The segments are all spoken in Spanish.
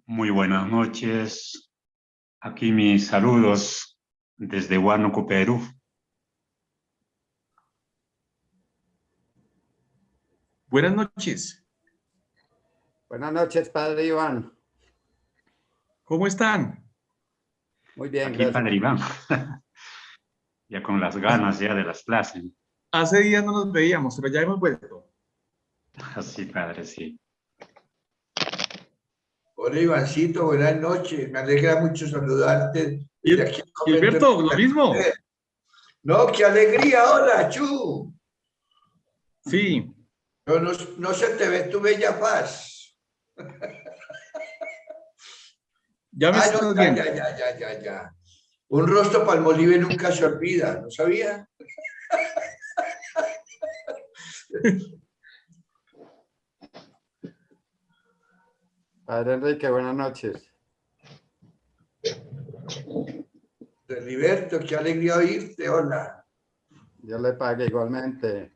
Muy buenas noches. Aquí mis saludos desde Huánuco, Perú. Buenas noches. Buenas noches, padre Iván. ¿Cómo están? Muy bien, Aquí, gracias. padre Iván. Ya con las ganas ya de las clases. Hace días no nos veíamos, pero ya hemos vuelto. Así, padre, sí. Hola Ivancito, buenas noches. Me alegra mucho saludarte. Desde aquí al convento. Gilberto, lo mismo. No, qué alegría. Hola, Chu. Sí. No se te ve tu bella faz. Ya me estás No, viendo. ya. Un rostro palmolive nunca se olvida, ¿no sabía? Padre Enrique, buenas noches. Heriberto, qué alegría oírte. Hola. Dios le pague igualmente.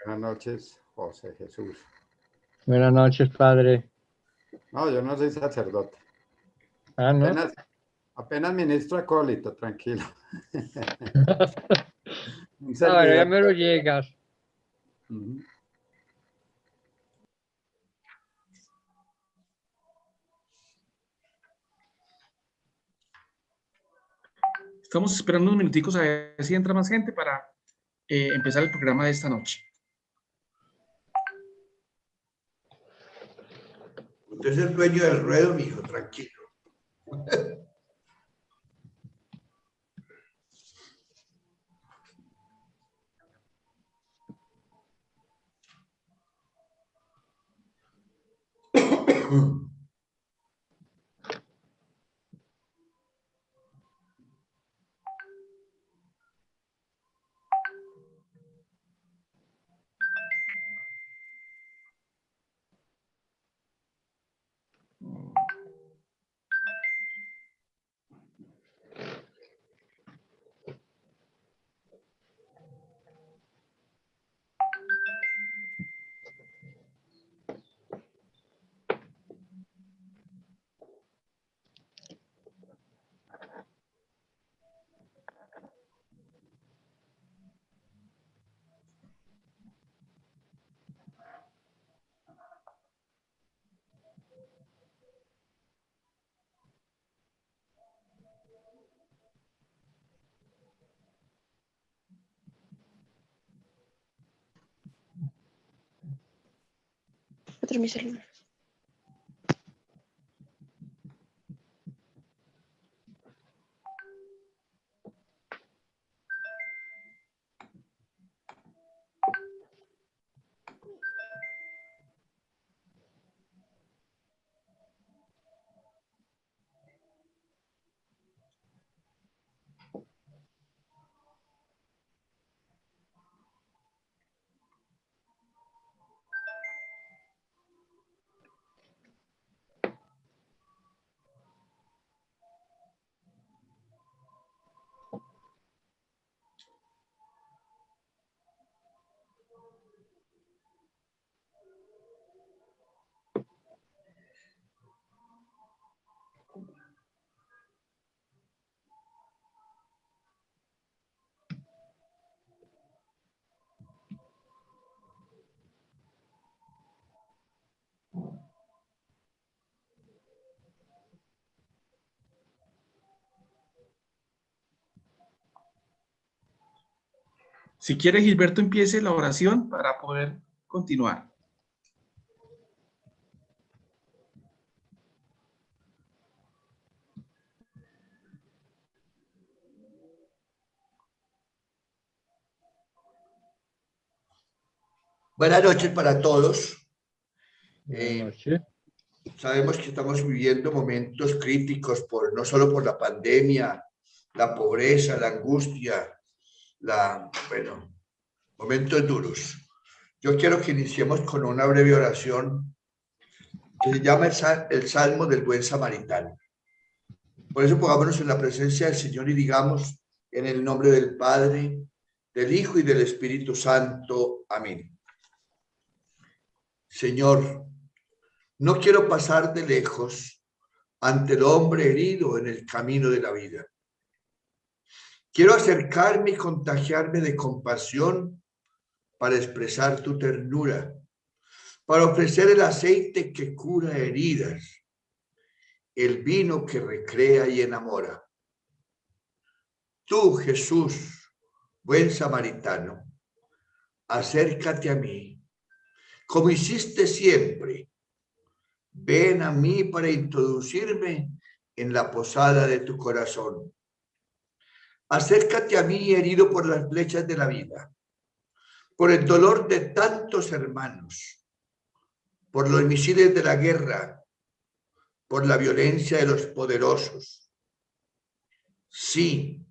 Buenas noches, José Jesús. Buenas noches, padre. No, yo no soy sacerdote. Ah, ¿no? Apenas ministro acólito, tranquilo. Un Ahora ya servidor. me lo llegas. Ujú. Estamos esperando unos minuticos a ver si entra más gente para empezar el programa de esta noche. Usted es el dueño del ruedo, mijo, tranquilo. Otro mi celular. Si quiere, Gilberto, empiece la oración para poder continuar. Buenas noches para todos. Buenas noches. Sabemos que estamos viviendo momentos críticos no solo por la pandemia, la pobreza, la angustia, momentos duros. Yo quiero que iniciemos con una breve oración que se llama el Salmo del Buen Samaritano. Por eso pongámonos en la presencia del Señor y digamos en el nombre del Padre, del Hijo y del Espíritu Santo. Amén. Señor, no quiero pasar de lejos ante el hombre herido en el camino de la vida. Quiero acercarme y contagiarme de compasión para expresar tu ternura, para ofrecer el aceite que cura heridas, el vino que recrea y enamora. Tú, Jesús, buen samaritano, acércate a mí, como hiciste siempre. Ven a mí para introducirme en la posada de tu corazón. Acércate a mí, herido por las flechas de la vida, por el dolor de tantos hermanos, por los misiles de la guerra, por la violencia de los poderosos. Sí,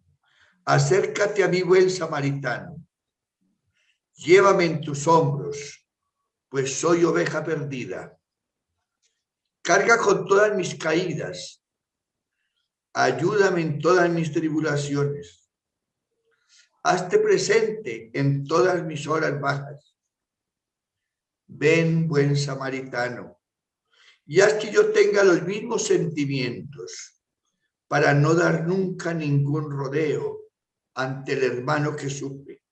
acércate a mí, buen samaritano. Llévame en tus hombros, pues soy oveja perdida. Carga con todas mis caídas. Ayúdame en todas mis tribulaciones. Hazte presente en todas mis horas bajas. Ven, buen samaritano, y haz que yo tenga los mismos sentimientos para no dar nunca ningún rodeo ante el hermano que sufre,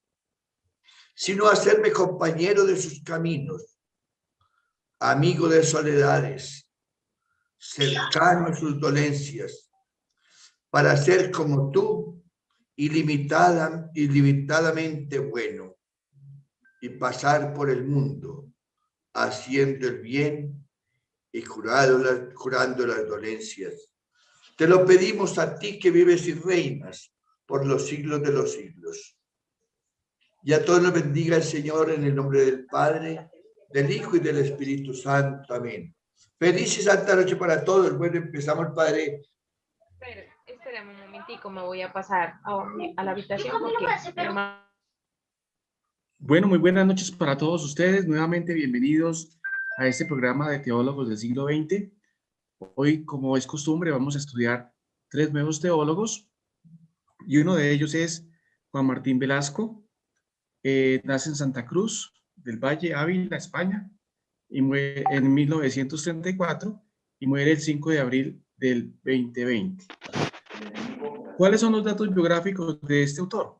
sino hacerme compañero de sus caminos, amigo de soledades, cercano a sus dolencias, para ser como tú, ilimitadamente bueno, y pasar por el mundo haciendo el bien y curando las dolencias. Te lo pedimos a ti que vives y reinas por los siglos de los siglos. Y a todos nos bendiga el Señor en el nombre del Padre, del Hijo y del Espíritu Santo. Amén. Feliz y santa noche para todos. Bueno, empezamos, Padre. Espérame un momentico, me voy a pasar a la habitación porque... Bueno, muy buenas noches para todos ustedes. Nuevamente bienvenidos a este programa de Teólogos del siglo XX. Hoy, como es costumbre, vamos a estudiar 3 nuevos teólogos y uno de ellos es Juan Martín Velasco. Nace en Santa Cruz del Valle, Ávila, España, y muere en 1934 y muere el 5 de abril del 2020. ¿Cuáles son los datos biográficos de este autor?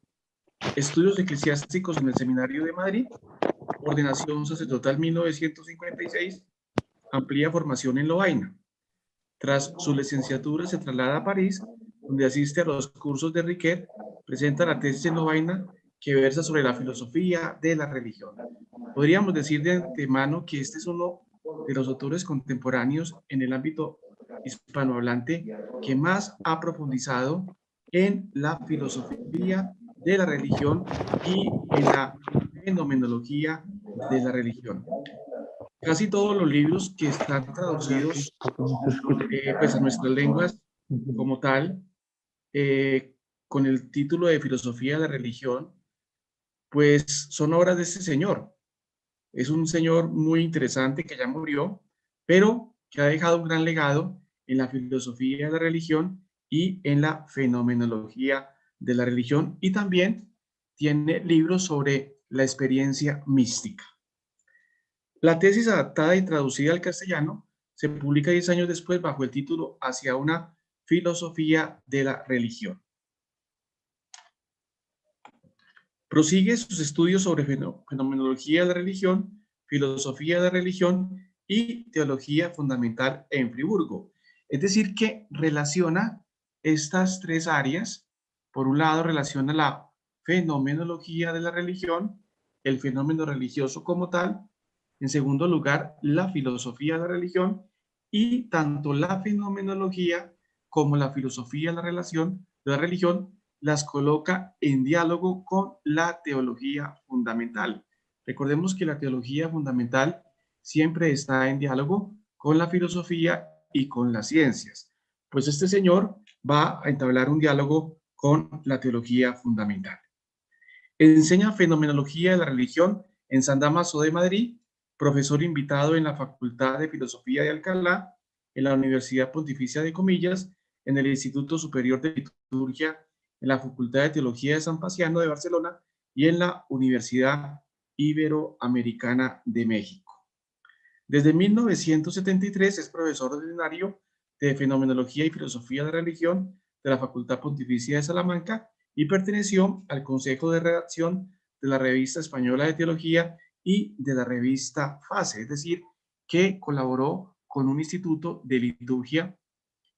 Estudios eclesiásticos en el Seminario de Madrid, ordenación sacerdotal 1956, amplia formación en Lovaina. Tras su licenciatura se traslada a París, donde asiste a los cursos de Riquet, presenta la tesis en Lovaina que versa sobre la filosofía de la religión. Podríamos decir de antemano que este es uno de los autores contemporáneos en el ámbito hispanohablante que más ha profundizado en la filosofía de la religión y en la fenomenología de la religión. Casi todos los libros que están traducidos pues a nuestras lenguas como tal, con el título de Filosofía de la Religión, pues son obras de este señor. Es un señor muy interesante que ya murió, pero que ha dejado un gran legado en la filosofía de la religión y en la fenomenología de la religión, y también tiene libros sobre la experiencia mística. La tesis adaptada y traducida al castellano se publica 10 años después bajo el título Hacia una filosofía de la religión. Prosigue sus estudios sobre fenomenología de la religión, filosofía de la religión y teología fundamental en Friburgo. Es decir, que relaciona estas 3 áreas. Por un lado, relaciona la fenomenología de la religión, el fenómeno religioso como tal. En segundo lugar, la filosofía de la religión, y tanto la fenomenología como la filosofía de la religión las coloca en diálogo con la teología fundamental. Recordemos que la teología fundamental siempre está en diálogo con la filosofía y con las ciencias. Pues este señor va a entablar un diálogo con la teología fundamental. Enseña Fenomenología de la Religión en San Damaso de Madrid, profesor invitado en la Facultad de Filosofía de Alcalá, en la Universidad Pontificia de Comillas, en el Instituto Superior de Liturgia, en la Facultad de Teología de San Paciano de Barcelona y en la Universidad Iberoamericana de México. Desde 1973 es profesor ordinario de Fenomenología y Filosofía de la Religión de la Facultad Pontificia de Salamanca y perteneció al Consejo de Redacción de la Revista Española de Teología y de la revista FASE, es decir, que colaboró con un instituto de liturgia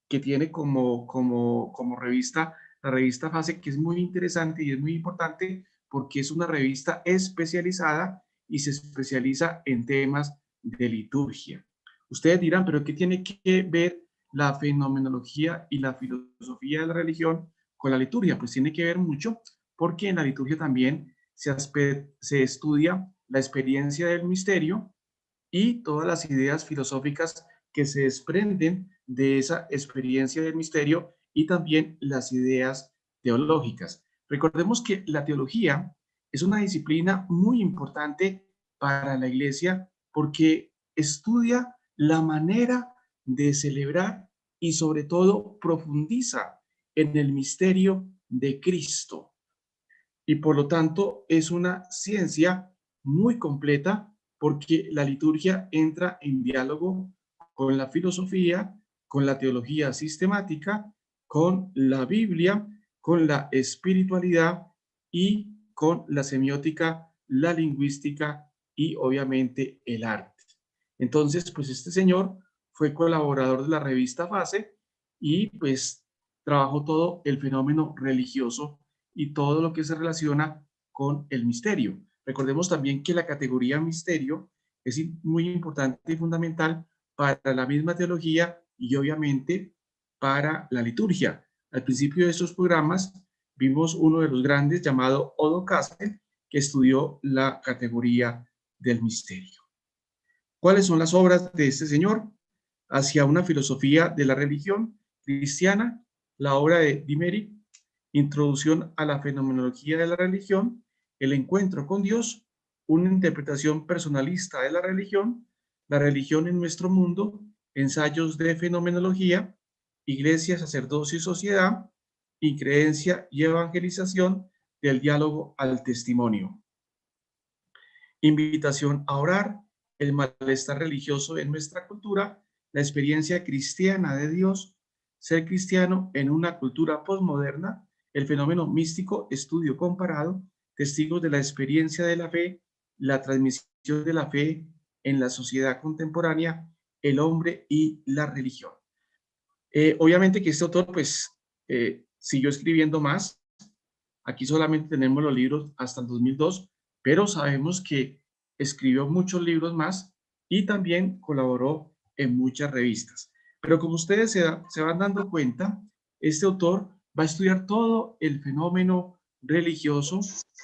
que tiene como revista la revista FASE, que es muy interesante y es muy importante porque es una revista especializada y se especializa en temas de liturgia. Ustedes dirán, ¿pero qué tiene que ver la fenomenología y la filosofía de la religión con la liturgia? Pues tiene que ver mucho porque en la liturgia también se estudia la experiencia del misterio y todas las ideas filosóficas que se desprenden de esa experiencia del misterio y también las ideas teológicas. Recordemos que la teología es una disciplina muy importante para la Iglesia porque estudia la manera de celebrar y sobre todo profundiza en el misterio de Cristo. Y por lo tanto es una ciencia muy completa porque la liturgia entra en diálogo con la filosofía, con la teología sistemática, con la Biblia, con la espiritualidad y con la semiótica, la lingüística y obviamente el arte. Entonces, pues este señor fue colaborador de la revista FASE y pues trabajó todo el fenómeno religioso y todo lo que se relaciona con el misterio. Recordemos también que la categoría misterio es muy importante y fundamental para la misma teología y obviamente para la liturgia. Al principio de estos programas vimos uno de los grandes llamado Odo Castel, que estudió la categoría del misterio. ¿Cuáles son las obras de este señor? Hacia una filosofía de la religión cristiana, la obra de Dimeri, Introducción a la fenomenología de la religión, el encuentro con Dios, una interpretación personalista de la religión en nuestro mundo, ensayos de fenomenología, iglesia, sacerdocio y sociedad, y creencia y evangelización del diálogo al testimonio. Invitación a orar, el malestar religioso en nuestra cultura, la experiencia cristiana de Dios, ser cristiano en una cultura postmoderna, el fenómeno místico, estudio comparado, testigos de la experiencia de la fe, la transmisión de la fe en la sociedad contemporánea, el hombre y la religión. Obviamente que este autor pues siguió escribiendo más. Aquí solamente tenemos los libros hasta el 2002, pero sabemos que escribió muchos libros más y también colaboró en muchas revistas. Pero como ustedes se van dando cuenta, este autor va a estudiar todo el fenómeno religioso,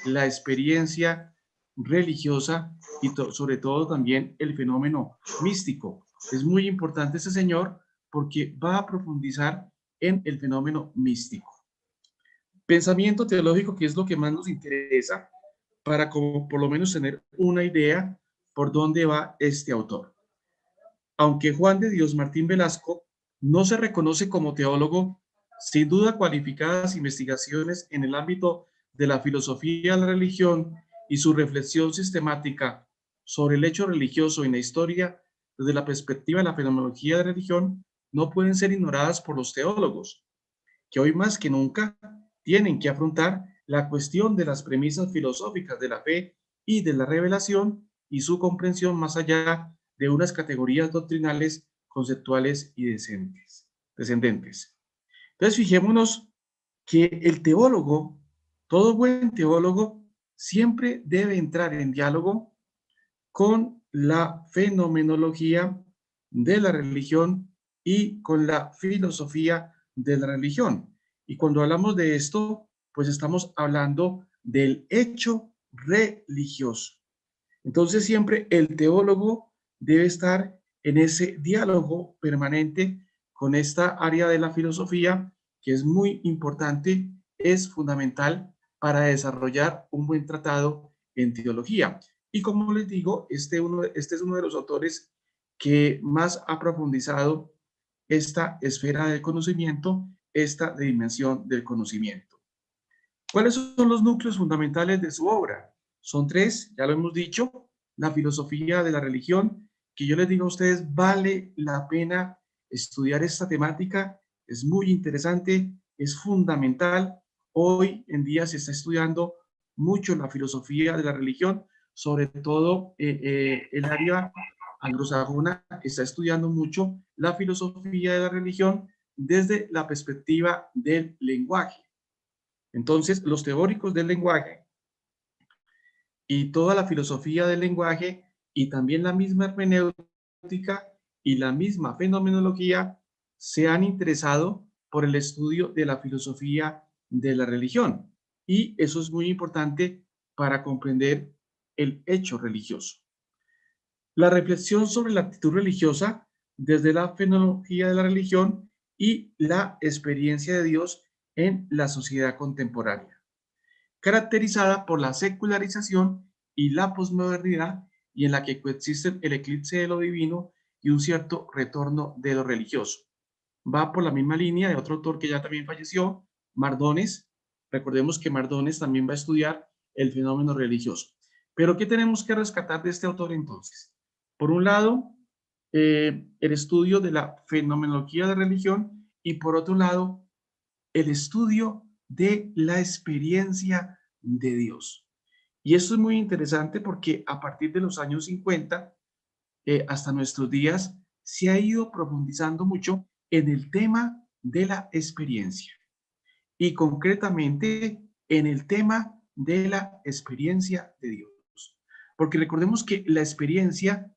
la experiencia religiosa y sobre todo también el fenómeno místico. Es muy importante este señor porque va a profundizar en el fenómeno místico. Pensamiento teológico, que es lo que más nos interesa para como por lo menos tener una idea por dónde va este autor. Aunque Juan de Dios Martín Velasco no se reconoce como teólogo, sin duda cualificadas investigaciones en el ámbito de la filosofía de la religión y su reflexión sistemática sobre el hecho religioso en la historia desde la perspectiva de la fenomenología de la religión no pueden ser ignoradas por los teólogos, que hoy más que nunca tienen que afrontar la cuestión de las premisas filosóficas de la fe y de la revelación y su comprensión más allá de unas categorías doctrinales, conceptuales y descendentes. Entonces, fijémonos que el teólogo, todo buen teólogo, siempre debe entrar en diálogo con la fenomenología de la religión y con la filosofía de la religión. Y cuando hablamos de esto, pues estamos hablando del hecho religioso. Entonces siempre el teólogo debe estar en ese diálogo permanente con esta área de la filosofía que es muy importante, es fundamental para desarrollar un buen tratado en teología. Y como les digo, este es uno de los autores que más ha profundizado esta esfera del conocimiento, esta dimensión del conocimiento. ¿Cuáles son los núcleos fundamentales de su obra? Son tres, ya lo hemos dicho: la filosofía de la religión, que yo les digo a ustedes, vale la pena estudiar esta temática, es muy interesante, es fundamental. Hoy en día se está estudiando mucho la filosofía de la religión, sobre todo el área anglosajona está estudiando mucho la filosofía de la religión desde la perspectiva del lenguaje. Entonces, los teóricos del lenguaje y toda la filosofía del lenguaje y también la misma hermenéutica y la misma fenomenología se han interesado por el estudio de la filosofía de la religión. Y eso es muy importante para comprender el hecho religioso. La reflexión sobre la actitud religiosa desde la fenomenología de la religión y la experiencia de Dios en la sociedad contemporánea, caracterizada por la secularización y la posmodernidad, y en la que coexisten el eclipse de lo divino y un cierto retorno de lo religioso. Va por la misma línea de otro autor que ya también falleció, Mardones. Recordemos que Mardones también va a estudiar el fenómeno religioso. Pero ¿qué tenemos que rescatar de este autor entonces? Por un lado, el estudio de la fenomenología de religión, y por otro lado, el estudio de la experiencia de Dios. Y esto es muy interesante porque a partir de los años 50 hasta nuestros días se ha ido profundizando mucho en el tema de la experiencia y concretamente en el tema de la experiencia de Dios. Porque recordemos que la experiencia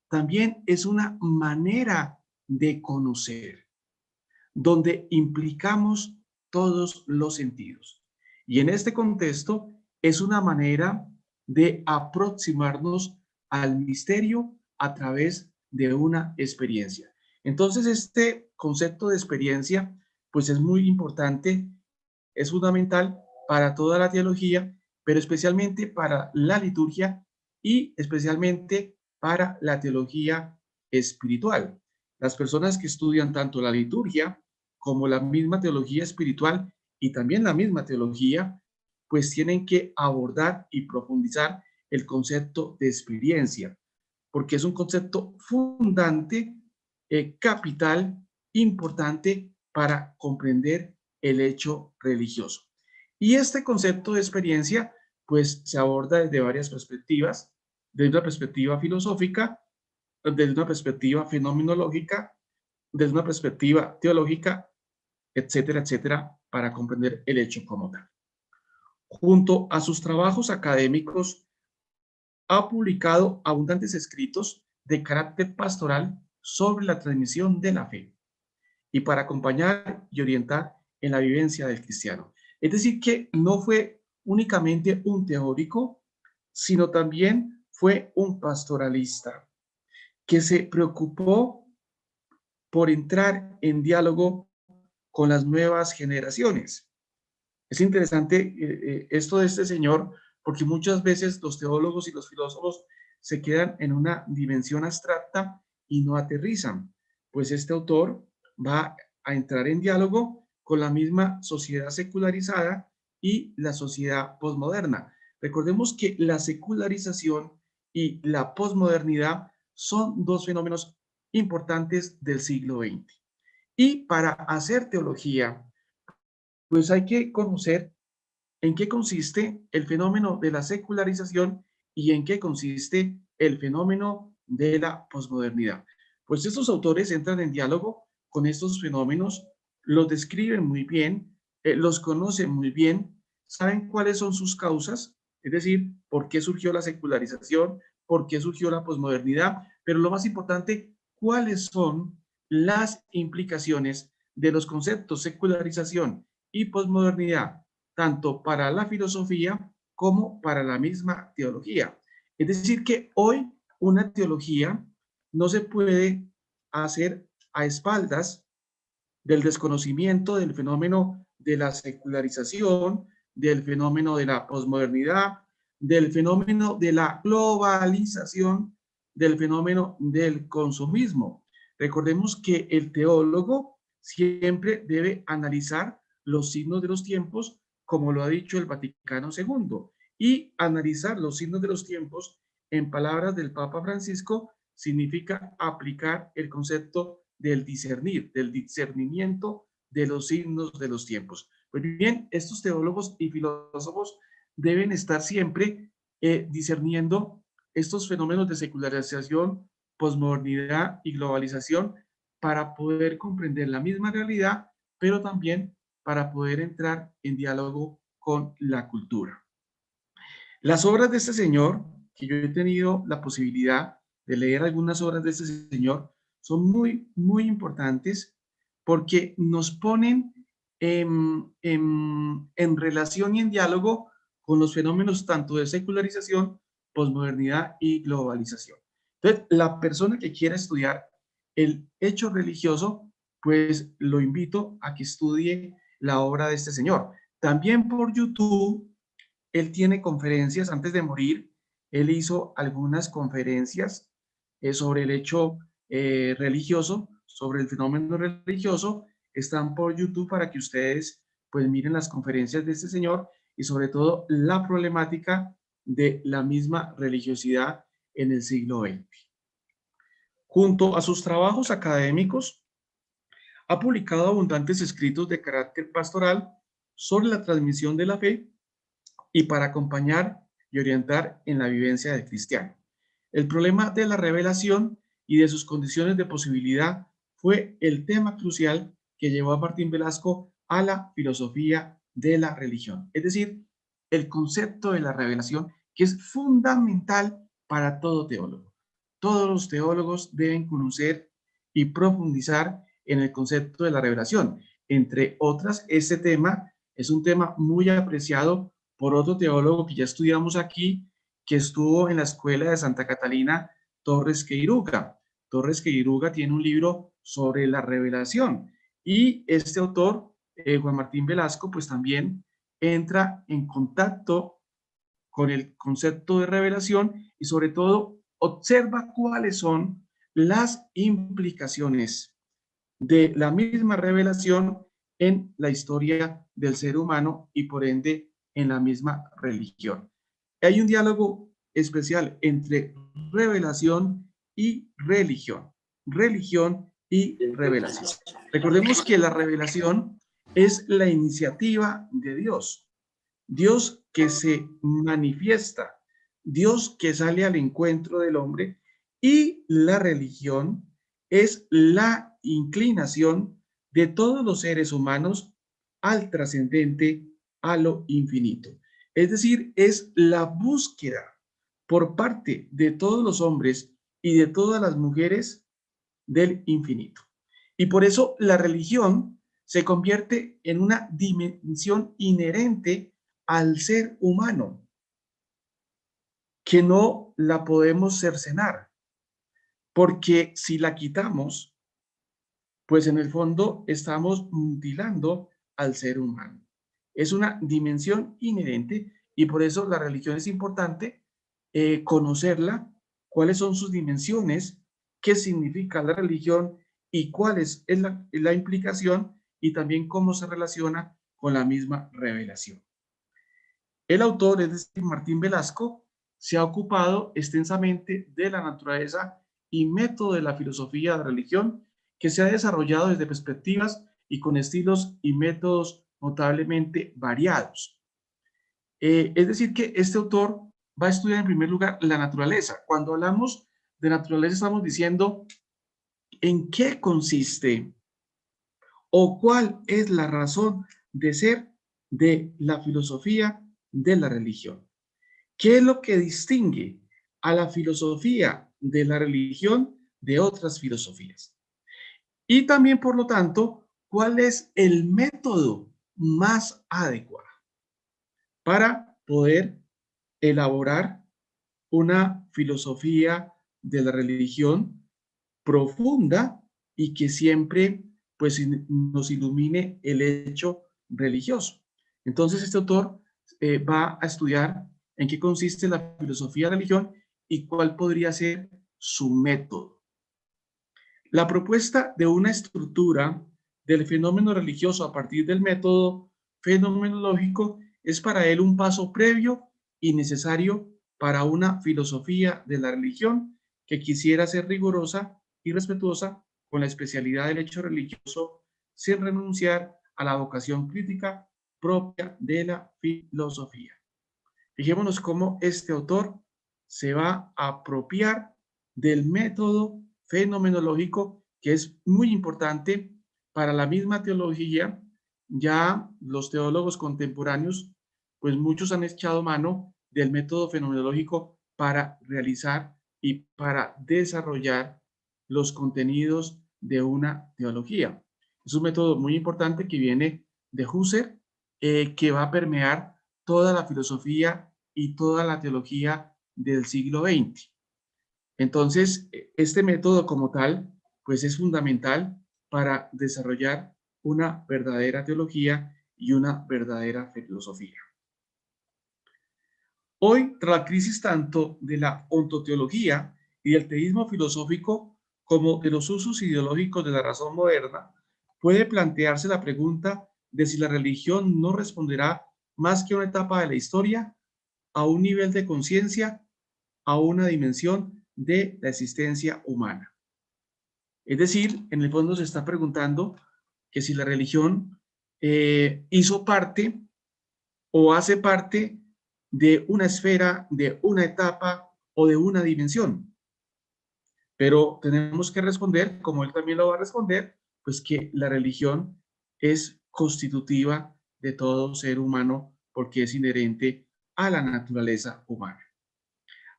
también es una manera de conocer, donde implicamos todos los sentidos. Y en este contexto es una manera de aproximarnos al misterio a través de una experiencia. Entonces, este concepto de experiencia, pues es muy importante, es fundamental para toda la teología, pero especialmente para la liturgia y especialmente para la teología espiritual. Las personas que estudian tanto la liturgia como la misma teología espiritual y también la misma teología, pues tienen que abordar y profundizar el concepto de experiencia, porque es un concepto fundante, capital, importante para comprender el hecho religioso. Y este concepto de experiencia, pues se aborda desde varias perspectivas, desde una perspectiva filosófica, desde una perspectiva fenomenológica, desde una perspectiva teológica, etcétera, etcétera, para comprender el hecho como tal. Junto a sus trabajos académicos, ha publicado abundantes escritos de carácter pastoral sobre la transmisión de la fe y para acompañar y orientar en la vivencia del cristiano. Es decir, que no fue únicamente un teórico, sino también fue un pastoralista que se preocupó por entrar en diálogo con las nuevas generaciones. Es interesante esto de este señor, porque muchas veces los teólogos y los filósofos se quedan en una dimensión abstracta y no aterrizan. Pues este autor va a entrar en diálogo con la misma sociedad secularizada y la sociedad posmoderna. Recordemos que la secularización y la posmodernidad son dos fenómenos importantes del siglo XX. Y para hacer teología, pues hay que conocer en qué consiste el fenómeno de la secularización y en qué consiste el fenómeno de la posmodernidad. Pues estos autores entran en diálogo con estos fenómenos, los describen muy bien, los conocen muy bien, saben cuáles son sus causas, es decir, por qué surgió la secularización, por qué surgió la posmodernidad, pero lo más importante, cuáles son las implicaciones de los conceptos secularización y posmodernidad, tanto para la filosofía como para la misma teología. Es decir, que hoy una teología no se puede hacer a espaldas del desconocimiento del fenómeno de la secularización, del fenómeno de la posmodernidad, del fenómeno de la globalización, del fenómeno del consumismo. Recordemos que el teólogo siempre debe analizar los signos de los tiempos, como lo ha dicho el Vaticano II, y analizar los signos de los tiempos, en palabras del Papa Francisco, significa aplicar el concepto del discernir, del discernimiento de los signos de los tiempos. Pues bien, estos teólogos y filósofos deben estar siempre discerniendo estos fenómenos de secularización, posmodernidad y globalización para poder comprender la misma realidad, pero también para poder entrar en diálogo con la cultura. Las obras de este señor, que yo he tenido la posibilidad de leer algunas obras de este señor, son muy importantes porque nos ponen en relación y en diálogo con los fenómenos tanto de secularización, posmodernidad y globalización. Entonces, la persona que quiera estudiar el hecho religioso, pues lo invito a que estudie la obra de este señor. También por YouTube, él tiene conferencias. Antes de morir, él hizo algunas conferencias sobre el hecho religioso, sobre el fenómeno religioso. Están por YouTube para que ustedes pues miren las conferencias de este señor y sobre todo la problemática de la misma religiosidad en el siglo XX. Junto a sus trabajos académicos, ha publicado abundantes escritos de carácter pastoral sobre la transmisión de la fe y para acompañar y orientar en la vivencia del cristiano. El problema de la revelación y de sus condiciones de posibilidad fue el tema crucial que llevó a Martín Velasco a la filosofía de la religión, es decir, el concepto de la revelación, que es fundamental para todo teólogo. Todos los teólogos deben conocer y profundizar en el concepto de la revelación. Entre otras, este tema es un tema muy apreciado por otro teólogo que ya estudiamos aquí, que estuvo en la escuela de Santa Catalina, Torres Queiruga. Torres Queiruga tiene un libro sobre la revelación y este autor, Juan Martín Velasco, pues también entra en contacto con el concepto de revelación y sobre todo observa cuáles son las implicaciones de la misma revelación en la historia del ser humano y por ende en la misma religión. Hay un diálogo especial entre revelación y religión. Religión y revelación. Recordemos que la revelación es la iniciativa de Dios. Dios que se manifiesta, Dios que sale al encuentro del hombre, y la religión es la inclinación de todos los seres humanos al trascendente, a lo infinito. Es decir, es la búsqueda por parte de todos los hombres y de todas las mujeres del infinito. Y por eso la religión se convierte en una dimensión inherente al ser humano, que no la podemos cercenar, porque si la quitamos, pues en el fondo estamos mutilando al ser humano. Es una dimensión inherente y por eso la religión es importante conocerla, cuáles son sus dimensiones, qué significa la religión y cuál es la implicación y también cómo se relaciona con la misma revelación. El autor, es decir, Martín Velasco, se ha ocupado extensamente de la naturaleza y método de la filosofía de la religión, que se ha desarrollado desde perspectivas y con estilos y métodos notablemente variados. Es decir, que este autor va a estudiar en primer lugar la naturaleza. Cuando hablamos de naturaleza estamos diciendo en qué consiste o cuál es la razón de ser de la filosofía de la religión. ¿Qué es lo que distingue a la filosofía de la religión de otras filosofías? Y también, por lo tanto, ¿cuál es el método más adecuado para poder elaborar una filosofía de la religión profunda y que siempre pues nos ilumine el hecho religioso? Entonces, este autor va a estudiar en qué consiste la filosofía de la religión y cuál podría ser su método. La propuesta de una estructura del fenómeno religioso a partir del método fenomenológico es para él un paso previo y necesario para una filosofía de la religión que quisiera ser rigurosa y respetuosa con la especialidad del hecho religioso sin renunciar a la vocación crítica propia de la filosofía. Fijémonos cómo este autor se va a apropiar del método fenomenológico, que es muy importante para la misma teología. Ya los teólogos contemporáneos, pues muchos han echado mano del método fenomenológico para realizar y para desarrollar los contenidos de una teología. Es un método muy importante que viene de Husserl, que va a permear toda la filosofía y toda la teología del siglo XX. Entonces, este método como tal, pues es fundamental para desarrollar una verdadera teología y una verdadera filosofía. Hoy, tras la crisis tanto de la ontoteología y del teísmo filosófico como de los usos ideológicos de la razón moderna, puede plantearse la pregunta de si la religión no responderá más que a una etapa de la historia, a un nivel de conciencia, a una dimensión de la existencia humana. Es decir, en el fondo se está preguntando que si la religión hizo parte o hace parte de una esfera, de una etapa o de una dimensión. Pero tenemos que responder, como él también lo va a responder, pues que la religión es constitutiva de todo ser humano porque es inherente a la naturaleza humana.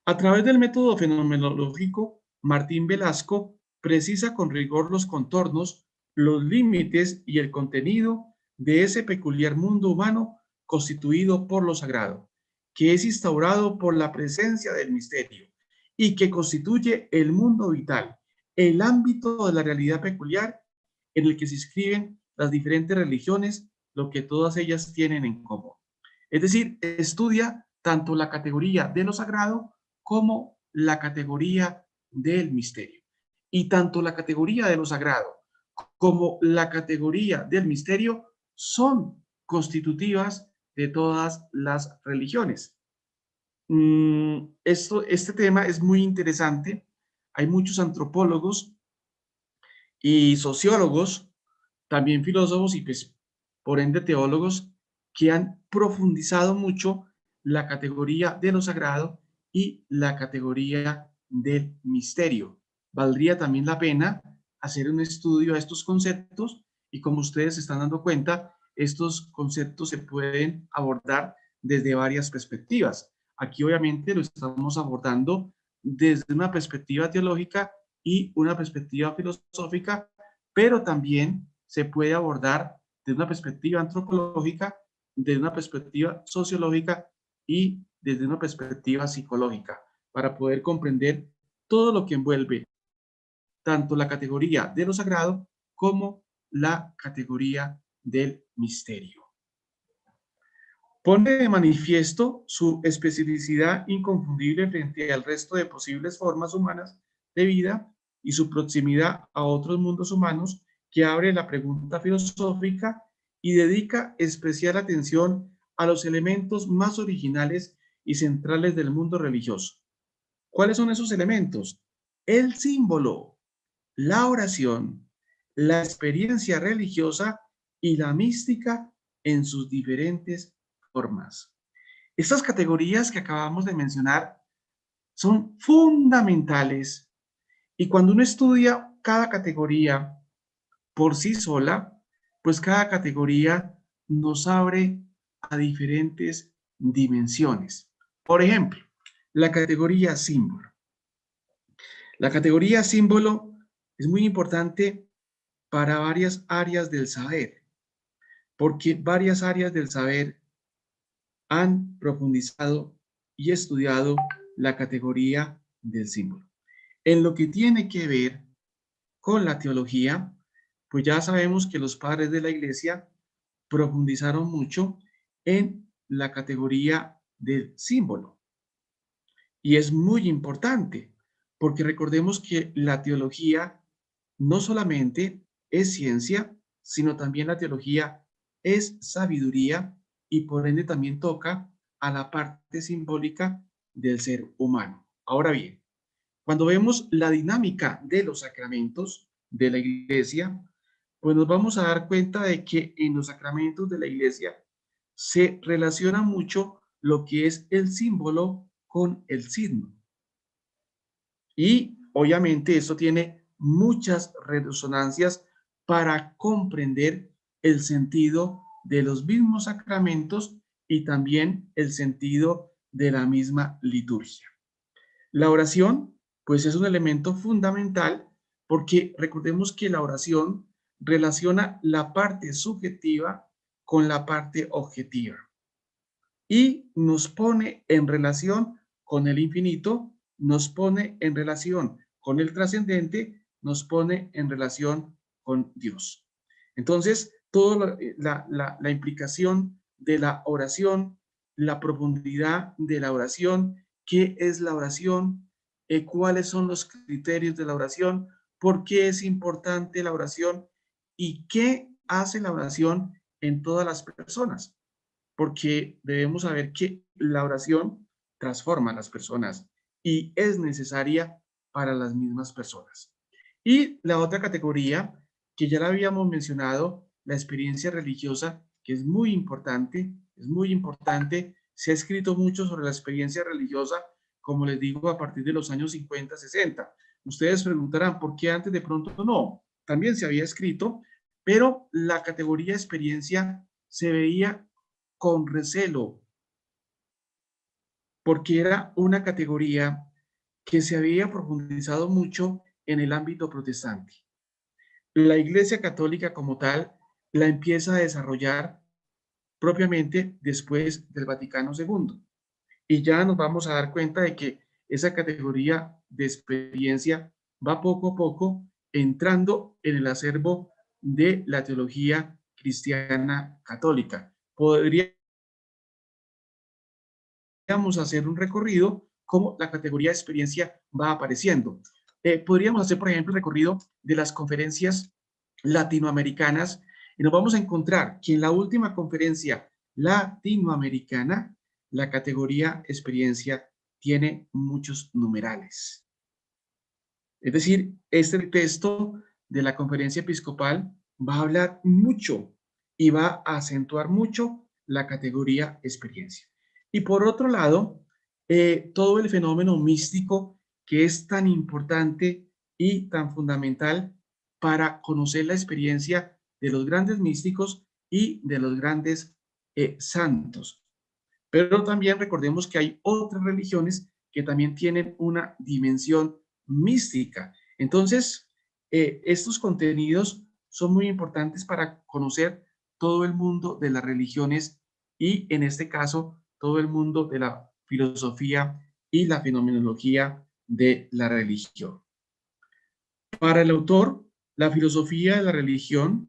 A través del método fenomenológico, Martín Velasco precisa con rigor los contornos, los límites y el contenido de ese peculiar mundo humano constituido por lo sagrado, que es instaurado por la presencia del misterio y que constituye el mundo vital, el ámbito de la realidad peculiar en el que se inscriben las diferentes religiones, lo que todas ellas tienen en común. Es decir, estudia tanto la categoría de lo sagrado como la categoría del misterio. Y tanto la categoría de lo sagrado como la categoría del misterio son constitutivas de todas las religiones. Este tema es muy interesante. Hay muchos antropólogos y sociólogos, también filósofos y pues, por ende teólogos, que han profundizado mucho la categoría de lo sagrado y la categoría del misterio. Valdría también la pena hacer un estudio a estos conceptos y como ustedes se están dando cuenta, estos conceptos se pueden abordar desde varias perspectivas. Aquí obviamente lo estamos abordando desde una perspectiva teológica y una perspectiva filosófica, pero también se puede abordar desde una perspectiva antropológica, desde una perspectiva sociológica y desde una perspectiva psicológica, para poder comprender todo lo que envuelve tanto la categoría de lo sagrado como la categoría del misterio. Pone de manifiesto su especificidad inconfundible frente al resto de posibles formas humanas de vida y su proximidad a otros mundos humanos que abre la pregunta filosófica y dedica especial atención a los elementos más originales y centrales del mundo religioso. ¿Cuáles son esos elementos? El símbolo, la oración, la experiencia religiosa y la mística en sus diferentes formas. Estas categorías que acabamos de mencionar son fundamentales y cuando uno estudia cada categoría por sí sola, pues cada categoría nos abre a diferentes dimensiones. Por ejemplo, la categoría símbolo. La categoría símbolo es muy importante para varias áreas del saber, porque varias áreas del saber han profundizado y estudiado la categoría del símbolo. En lo que tiene que ver con la teología, pues ya sabemos que los padres de la iglesia profundizaron mucho en la categoría del símbolo. Y es muy importante, porque recordemos que la teología no solamente es ciencia, sino también la teología es sabiduría y por ende también toca a la parte simbólica del ser humano. Ahora bien, cuando vemos la dinámica de los sacramentos de la iglesia, pues nos vamos a dar cuenta de que en los sacramentos de la iglesia se relaciona mucho lo que es el símbolo con el signo. Y obviamente esto tiene muchas resonancias para comprender el sentido de los mismos sacramentos y también el sentido de la misma liturgia. La oración, pues es un elemento fundamental porque recordemos que la oración relaciona la parte subjetiva con la parte objetiva y nos pone en relación con el infinito, nos pone en relación con el trascendente, nos pone en relación con Dios. Entonces, toda la implicación de la oración, la profundidad de la oración, qué es la oración, cuáles son los criterios de la oración, por qué es importante la oración y qué hace la oración en todas las personas. Porque debemos saber que la oración transforma a las personas y es necesaria para las mismas personas. Y la otra categoría, que ya la habíamos mencionado, la experiencia religiosa, que es muy importante, se ha escrito mucho sobre la experiencia religiosa, como les digo, a partir de los años 50, 60. Ustedes preguntarán, ¿por qué antes de pronto no? También se había escrito, pero la categoría experiencia se veía con recelo, porque era una categoría que se había profundizado mucho en el ámbito protestante. La Iglesia Católica como tal la empieza a desarrollar propiamente después del Vaticano II. Y ya nos vamos a dar cuenta de que esa categoría de experiencia va poco a poco entrando en el acervo de la teología cristiana católica. Podríamos hacer un recorrido cómo la categoría de experiencia va apareciendo. Podríamos hacer, por ejemplo, el recorrido de las conferencias latinoamericanas y nos vamos a encontrar que en la última conferencia latinoamericana la categoría experiencia tiene muchos numerales. Es decir, este texto de la conferencia episcopal va a hablar mucho y va a acentuar mucho la categoría experiencia. Y por otro lado, todo el fenómeno místico que es tan importante y tan fundamental para conocer la experiencia de los grandes místicos y de los grandes santos. Pero también recordemos que hay otras religiones que también tienen una dimensión mística. Entonces, estos contenidos son muy importantes para conocer todo el mundo de las religiones y, en este caso, todo el mundo de la filosofía y la fenomenología de la religión. Para el autor, la filosofía de la religión,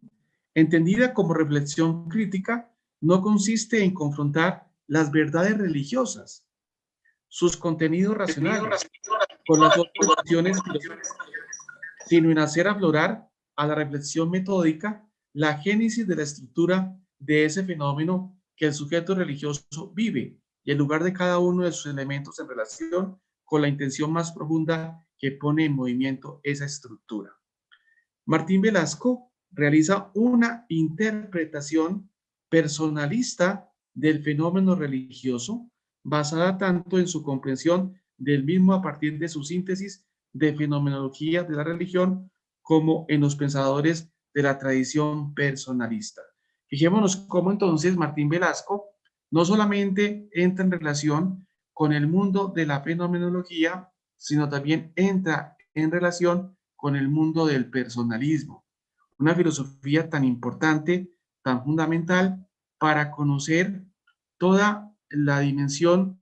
entendida como reflexión crítica, no consiste en confrontar las verdades religiosas, sus contenidos racionales, con las otras cuestiones filosóficas, sino en hacer aflorar a la reflexión metódica la génesis de la estructura de ese fenómeno que el sujeto religioso vive y el lugar de cada uno de sus elementos en relación con la intención más profunda que pone en movimiento esa estructura. Martín Velasco realiza una interpretación personalista del fenómeno religioso, basada tanto en su comprensión del mismo a partir de su síntesis de fenomenología de la religión, como en los pensadores de la tradición personalista. Fijémonos cómo entonces Martín Velasco no solamente entra en relación con el mundo de la fenomenología, sino también entra en relación con el mundo del personalismo. Una filosofía tan importante, tan fundamental para conocer toda la dimensión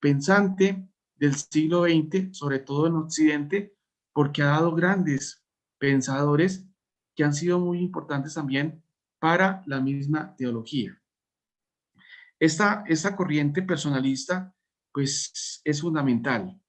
pensante del siglo XX, sobre todo en Occidente, porque ha dado grandes pensadores que han sido muy importantes también para la misma teología. Esta corriente personalista, pues, es fundamental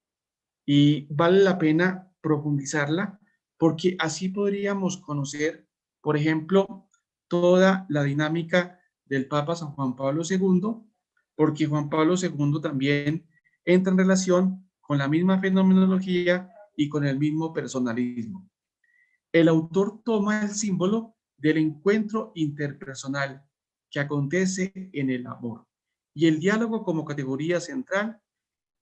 y vale la pena profundizarla porque así podríamos conocer, por ejemplo, toda la dinámica del Papa San Juan Pablo II, porque Juan Pablo II también entra en relación con la misma fenomenología y con el mismo personalismo. El autor toma el símbolo del encuentro interpersonal que acontece en el amor y el diálogo como categoría central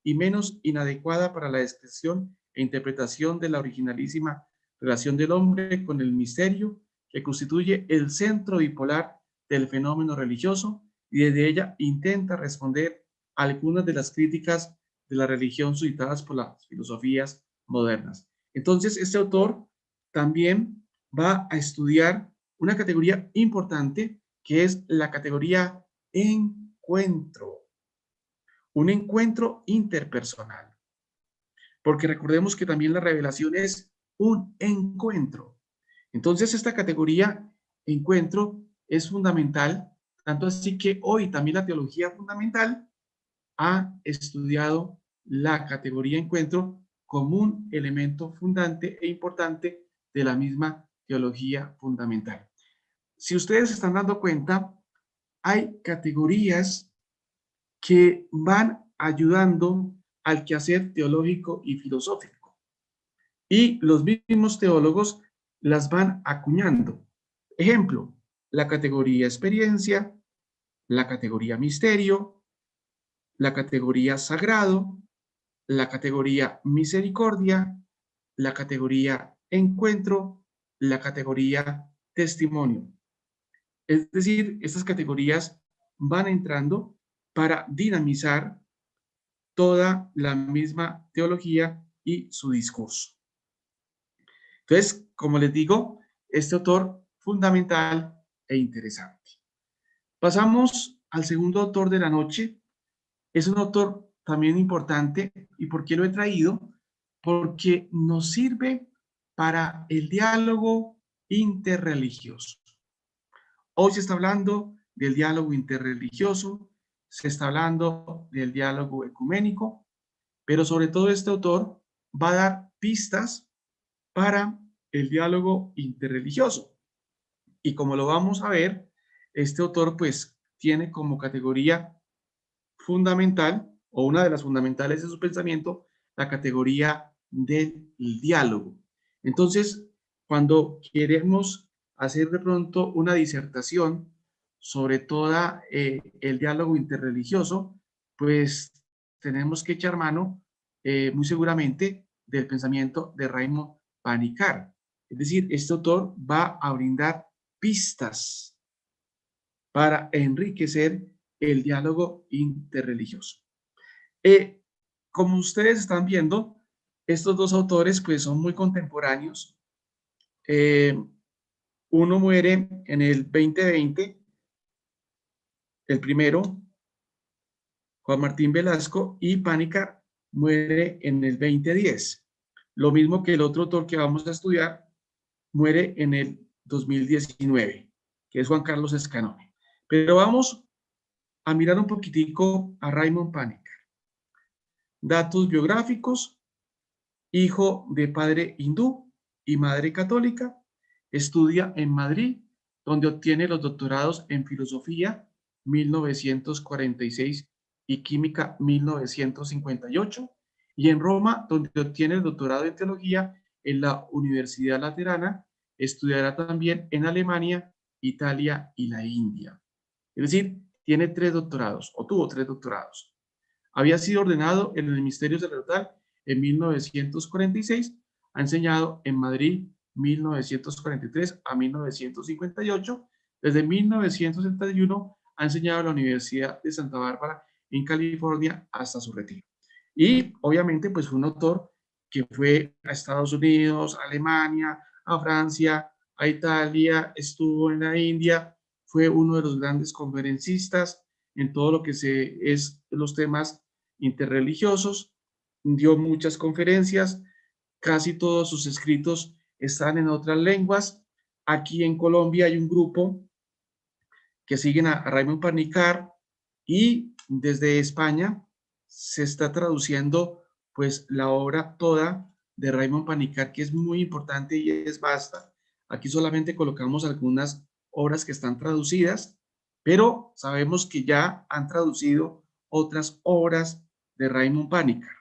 y menos inadecuada para la descripción e interpretación de la originalísima relación del hombre con el misterio que constituye el centro bipolar del fenómeno religioso y desde ella intenta responder a algunas de las críticas de la religión suscitadas por las filosofías modernas. Entonces, este autor también va a estudiar una categoría importante que es la categoría encuentro. Un encuentro interpersonal. Porque recordemos que también la revelación es un encuentro. Entonces, esta categoría encuentro es fundamental, tanto así que hoy también la teología fundamental ha estudiado la categoría encuentro como un elemento fundante e importante de la misma teología fundamental. Si ustedes se están dando cuenta, hay categorías que van ayudando al quehacer teológico y filosófico. Y los mismos teólogos las van acuñando. Ejemplo, la categoría experiencia, la categoría misterio, la categoría sagrado, la categoría misericordia, la categoría encuentro, la categoría testimonio. Es decir, estas categorías van entrando para dinamizar toda la misma teología y su discurso. Entonces, como les digo, este autor fundamental e interesante. Pasamos al segundo autor de la noche. Es un autor también importante. ¿Y por qué lo he traído? Porque nos sirve para el diálogo interreligioso. Hoy se está hablando del diálogo interreligioso, se está hablando del diálogo ecuménico, pero sobre todo este autor va a dar pistas para el diálogo interreligioso. Y como lo vamos a ver, este autor pues tiene como categoría fundamental, o una de las fundamentales de su pensamiento, la categoría del diálogo. Entonces, cuando queremos hacer de pronto una disertación sobre todo el diálogo interreligioso, pues tenemos que echar mano muy seguramente del pensamiento de Raymond Panikkar. Es decir, este autor va a brindar pistas para enriquecer el diálogo interreligioso. Como ustedes están viendo, estos dos autores pues son muy contemporáneos. Uno muere en el 2020, el primero, Juan Martín Velasco, y Panikkar muere en el 2010. Lo mismo que el otro autor que vamos a estudiar muere en el 2019, que es Juan Carlos Escanone. Pero vamos a mirar un poquitico a Raymond Panikkar. Datos biográficos: hijo de padre hindú y madre católica, estudia en Madrid, donde obtiene los doctorados en filosofía 1946 y química 1958, y en Roma, donde obtiene el doctorado en teología en la Universidad Laterana. Estudiará también en Alemania, Italia y la India. Es decir, tiene 3 doctorados, o tuvo 3 doctorados. Había sido ordenado en el ministerio sacerdotal en 1946, ha enseñado en Madrid 1943 a 1958, desde 1971 ha enseñado en la Universidad de Santa Bárbara en California hasta su retiro. Y obviamente pues fue un autor que fue a Estados Unidos, a Alemania, a Francia, a Italia, estuvo en la India, fue uno de los grandes conferencistas en todo lo que es los temas interreligiosos, dio muchas conferencias, casi todos sus escritos están en otras lenguas. Aquí en Colombia hay un grupo que siguen a Raymond Panikkar, y desde España se está traduciendo pues la obra toda de Raymond Panikkar, que es muy importante y es vasta. Aquí solamente colocamos algunas obras que están traducidas, pero sabemos que ya han traducido otras obras de Raymond Panikkar.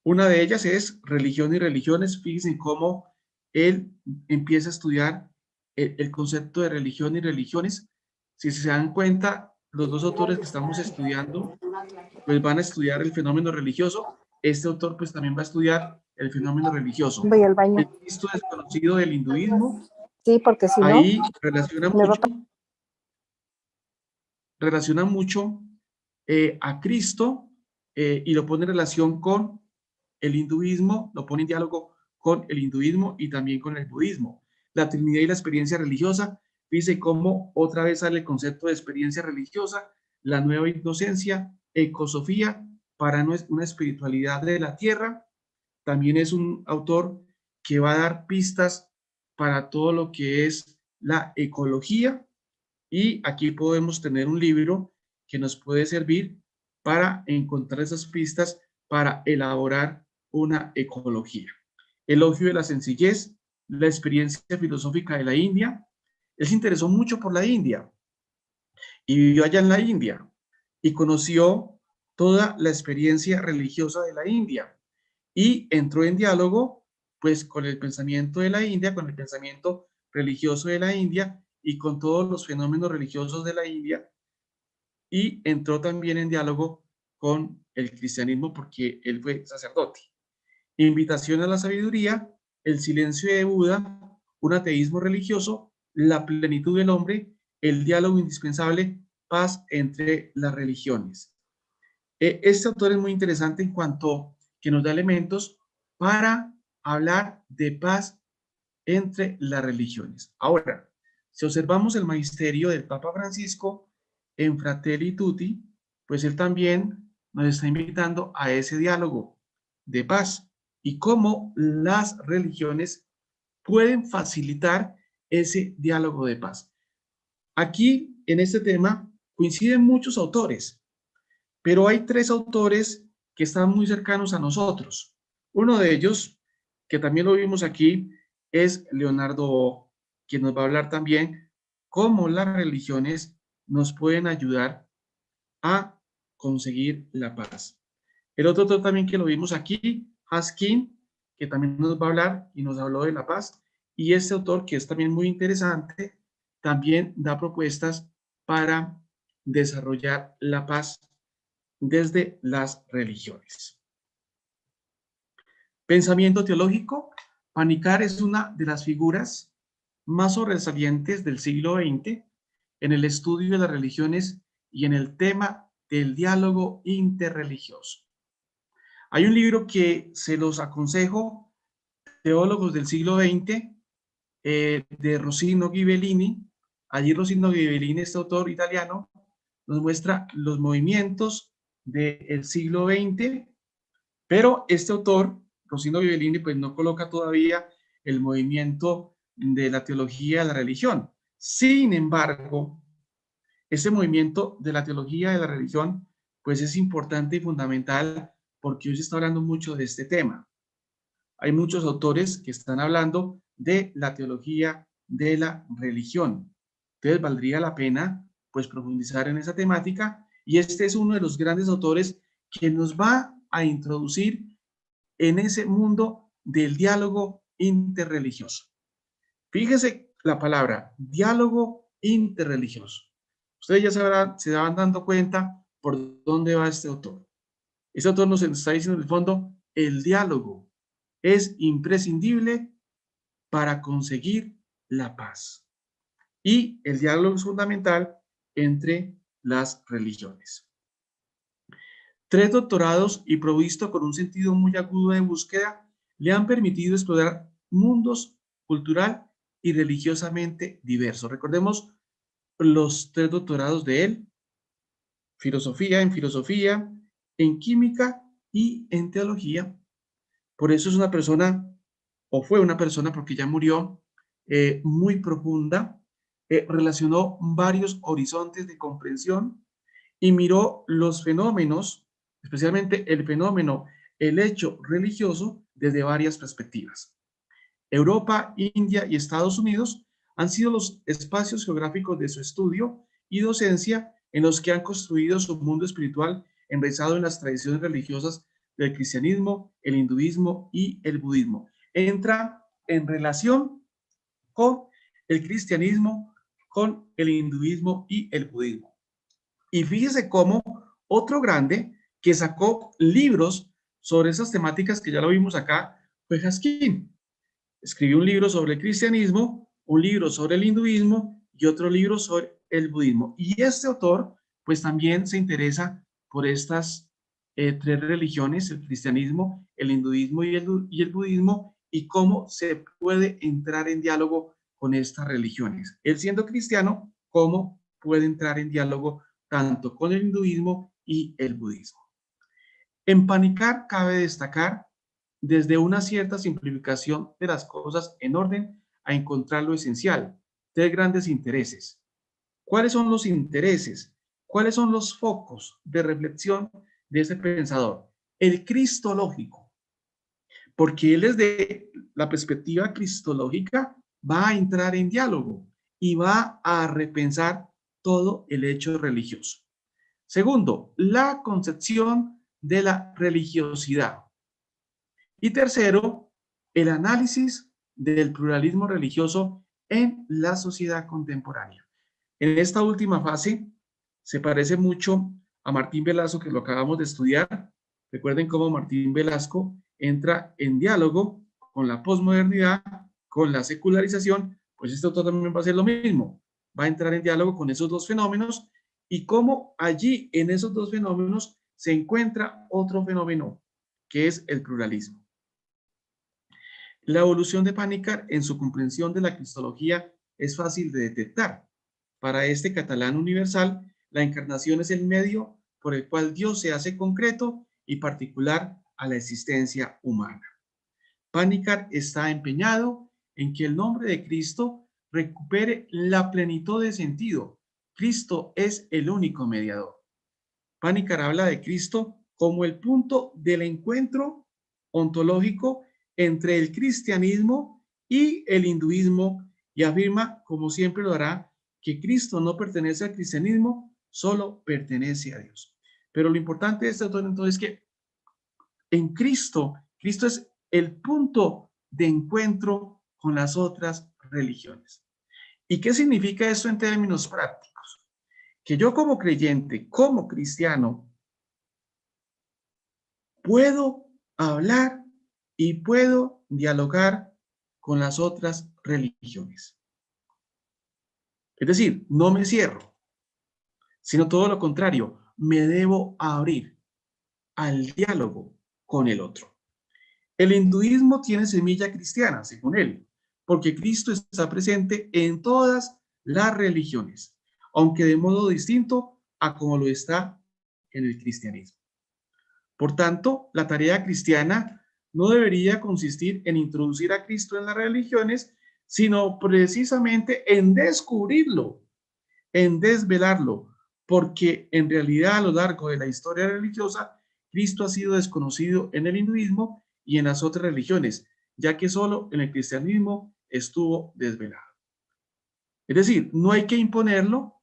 Una de ellas es Religión y Religiones. Fíjense cómo él empieza a estudiar el concepto de religión y religiones. Si se dan cuenta, los dos autores que estamos estudiando, pues van a estudiar el fenómeno religioso. Este autor pues también va a estudiar el fenómeno religioso. Voy al baño. El Cristo desconocido del hinduismo. Sí, porque si no, Ahí relaciona me va mucho a Cristo y lo pone en relación con el hinduismo, lo pone en diálogo con el hinduismo y también con el budismo. La Trinidad y la experiencia religiosa, dice cómo otra vez sale el concepto de experiencia religiosa, la nueva inocencia, ecosofía, para una espiritualidad de la tierra. También es un autor que va a dar pistas para todo lo que es la ecología, y aquí podemos tener un libro que nos puede servir para encontrar esas pistas para elaborar una ecología. Elogio de la sencillez, la experiencia filosófica de la India. Él se interesó mucho por la India y vivió allá en la India y conoció toda la experiencia religiosa de la India y entró en diálogo pues con el pensamiento de la India, con el pensamiento religioso de la India y con todos los fenómenos religiosos de la India, y entró también en diálogo con el cristianismo porque él fue sacerdote. Invitación a la sabiduría, el silencio de Buda, un ateísmo religioso, la plenitud del hombre, el diálogo indispensable, paz entre las religiones. Este autor es muy interesante en cuanto que nos da elementos para hablar de paz entre las religiones. Ahora, si observamos el magisterio del Papa Francisco en Fratelli Tutti, pues él también nos está invitando a ese diálogo de paz y cómo las religiones pueden facilitar ese diálogo de paz. Aquí, en este tema, coinciden muchos autores, pero hay tres autores que están muy cercanos a nosotros. Uno de ellos, que también lo vimos aquí, es Leonardo O, quien nos va a hablar también cómo las religiones nos pueden ayudar a conseguir la paz. El otro autor también que lo vimos aquí, Haskin, que también nos va a hablar y nos habló de la paz. Y este autor, que es también muy interesante, también da propuestas para desarrollar la paz desde las religiones. Pensamiento teológico. Panikkar es una de las figuras más sobresalientes del siglo XX en el estudio de las religiones y en el tema del diálogo interreligioso. Hay un libro que se los aconsejo, Teólogos del siglo XX, de Rosino Ghibellini. Allí Rosino Ghibellini, este autor italiano, nos muestra los movimientos del siglo XX, pero este autor, Rosino Ghibellini, pues no coloca todavía el movimiento de la teología de la religión. Sin embargo, ese movimiento de la teología de la religión, pues es importante y fundamental porque hoy se está hablando mucho de este tema. Hay muchos autores que están hablando de la teología de la religión. Entonces, valdría la pena, pues, profundizar en esa temática, y este es uno de los grandes autores que nos va a introducir en ese mundo del diálogo interreligioso. Fíjese la palabra, diálogo interreligioso. Ustedes ya se van dando cuenta por dónde va este autor. Este autor nos está diciendo en el fondo, el diálogo es imprescindible para conseguir la paz. Y el diálogo es fundamental entre las religiones. 3 doctorados y provisto con un sentido muy agudo de búsqueda le han permitido explorar mundos cultural y religiosamente diversos. Recordemos los 3 doctorados de él: filosofía, en química y en teología. Por eso es una persona, o fue una persona porque ya murió, muy profunda, relacionó varios horizontes de comprensión y miró los fenómenos, especialmente el hecho religioso, desde varias perspectivas. Europa, India y Estados Unidos han sido los espacios geográficos de su estudio y docencia en los que han construido su mundo espiritual enraizado en las tradiciones religiosas del cristianismo, el hinduismo y el budismo. Entra en relación con el cristianismo, con el hinduismo y el budismo. Y fíjese cómo otro grande que sacó libros sobre esas temáticas que ya lo vimos acá fue Haskin. Escribió un libro sobre el cristianismo, un libro sobre el hinduismo y otro libro sobre el budismo. Y este autor, pues también se interesa por estas tres religiones, el cristianismo, el hinduismo y el budismo, y cómo se puede entrar en diálogo con estas religiones. Él siendo cristiano, cómo puede entrar en diálogo tanto con el hinduismo y el budismo. En Panikkar cabe destacar desde una cierta simplificación de las cosas en orden a encontrar lo esencial, tres grandes intereses. ¿Cuáles son los intereses? ¿Cuáles son los focos de reflexión de este pensador? El cristológico, porque él desde la perspectiva cristológica va a entrar en diálogo y va a repensar todo el hecho religioso. Segundo, la concepción de la religiosidad. Y tercero, el análisis del pluralismo religioso en la sociedad contemporánea. En esta última fase se parece mucho a Martín Velasco, que lo acabamos de estudiar. Recuerden cómo Martín Velasco entra en diálogo con la posmodernidad, con la secularización, pues este autor también va a hacer lo mismo. Va a entrar en diálogo con esos dos fenómenos y cómo allí en esos dos fenómenos se encuentra otro fenómeno, que es el pluralismo. La evolución de Panikkar en su comprensión de la cristología es fácil de detectar. Para este catalán universal, la encarnación es el medio por el cual Dios se hace concreto y particular a la existencia humana. Panikkar está empeñado en que el nombre de Cristo recupere la plenitud de sentido. Cristo es el único mediador. Panikkar habla de Cristo como el punto del encuentro ontológico entre el cristianismo y el hinduismo y afirma, como siempre lo hará, que Cristo no pertenece al cristianismo, solo pertenece a Dios. Pero lo importante de este autor entonces es que en Cristo es el punto de encuentro con las otras religiones. ¿Y qué significa esto en términos prácticos? Que yo como creyente, como cristiano, puedo hablar y puedo dialogar con las otras religiones. Es decir, no me cierro, sino todo lo contrario, me debo abrir al diálogo con el otro. El hinduismo tiene semilla cristiana, según él, porque Cristo está presente en todas las religiones, aunque de modo distinto a como lo está en el cristianismo. Por tanto, la tarea cristiana no debería consistir en introducir a Cristo en las religiones, sino precisamente en descubrirlo, en desvelarlo, porque en realidad a lo largo de la historia religiosa, Cristo ha sido desconocido en el hinduismo y en las otras religiones, ya que solo en el cristianismo estuvo desvelado. Es decir, no hay que imponerlo,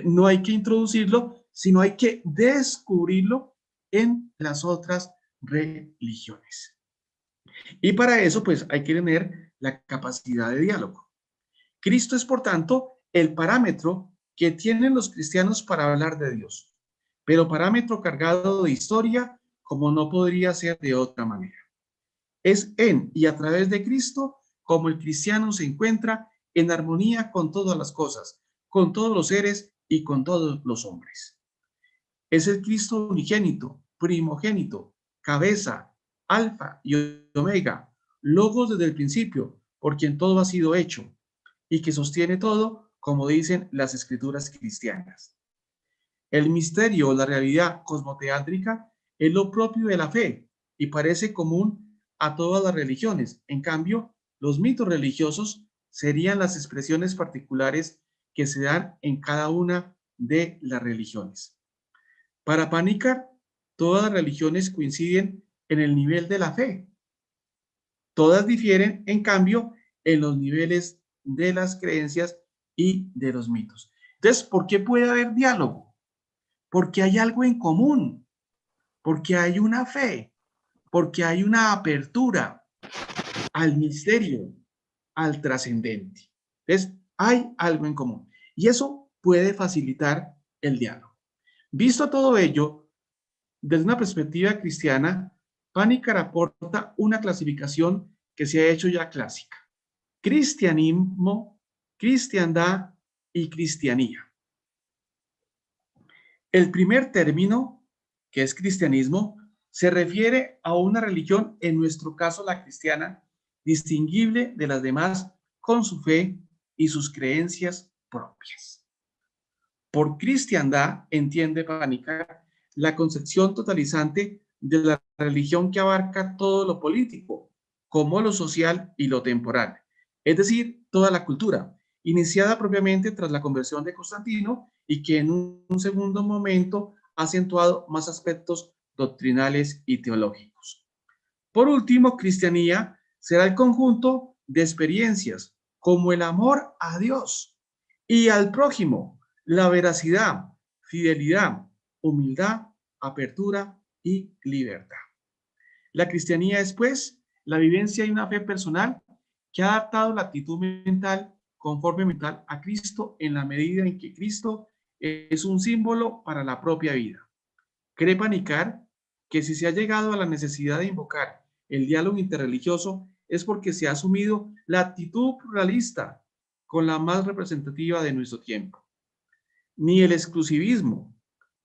no hay que introducirlo, sino hay que descubrirlo en las otras religiones. Y para eso, pues, hay que tener la capacidad de diálogo. Cristo es, por tanto, el parámetro que tienen los cristianos para hablar de Dios, pero parámetro cargado de historia como no podría ser de otra manera. Es en y a través de Cristo como el cristiano se encuentra en armonía con todas las cosas, con todos los seres y con todos los hombres. Es el Cristo unigénito, primogénito, cabeza, alfa y omega, logos desde el principio, por quien todo ha sido hecho, y que sostiene todo, como dicen las escrituras cristianas. El misterio o la realidad cosmoteátrica es lo propio de la fe y parece común a todas las religiones. En cambio, los mitos religiosos serían las expresiones particulares que se dan en cada una de las religiones. Para Panikar, todas las religiones coinciden en el nivel de la fe. Todas difieren, en cambio, en los niveles de las creencias y de los mitos. Entonces, ¿por qué puede haber diálogo? Porque hay algo en común, porque hay una fe, porque hay una apertura al misterio, al trascendente. Entonces, hay algo en común. Y eso puede facilitar el diálogo. Visto todo ello, desde una perspectiva cristiana, Panikar aporta una clasificación que se ha hecho ya clásica: cristianismo, cristiandad y cristianía. El primer término, que es cristianismo, se refiere a una religión, en nuestro caso la cristiana, distinguible de las demás con su fe y sus creencias propias. Por cristiandad entiende Panikar la concepción totalizante de la religión que abarca todo lo político, como lo social y lo temporal, es decir, toda la cultura, iniciada propiamente tras la conversión de Constantino y que en un segundo momento ha acentuado más aspectos doctrinales y teológicos. Por último, cristianía será el conjunto de experiencias como el amor a Dios y al prójimo, la veracidad, fidelidad, humildad, apertura y libertad. La cristianía es, pues, la vivencia y una fe personal que ha adaptado la actitud mental conforme mental a Cristo en la medida en que Cristo es un símbolo para la propia vida. Cree Panikar que si se ha llegado a la necesidad de invocar el diálogo interreligioso es porque se ha asumido la actitud pluralista con la más representativa de nuestro tiempo. Ni el exclusivismo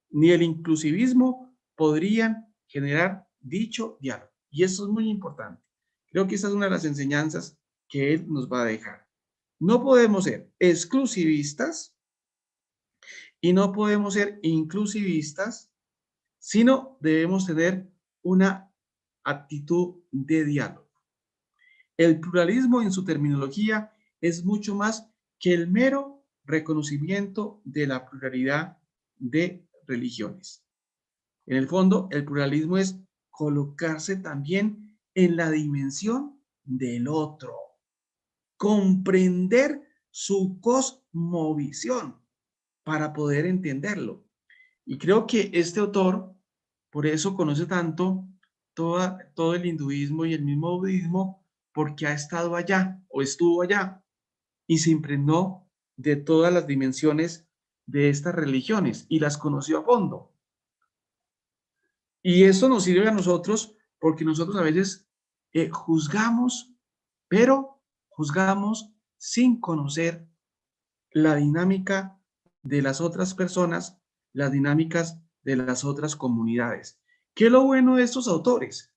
ni el inclusivismo podrían generar dicho diálogo. Y eso es muy importante. Creo que esa es una de las enseñanzas que él nos va a dejar. No podemos ser exclusivistas y no podemos ser inclusivistas, sino debemos tener una actitud de diálogo. El pluralismo en su terminología es mucho más que el mero reconocimiento de la pluralidad de religiones. En el fondo, el pluralismo es colocarse también en la dimensión del otro, comprender su cosmovisión para poder entenderlo. Y creo que este autor, por eso conoce tanto todo el hinduismo y el mismo budismo, porque ha estado allá o estuvo allá y se impregnó de todas las dimensiones de estas religiones y las conoció a fondo. Y eso nos sirve a nosotros porque nosotros a veces juzgamos, pero juzgamos sin conocer la dinámica de las otras personas, las dinámicas de las otras comunidades. ¿Qué es lo bueno de estos autores?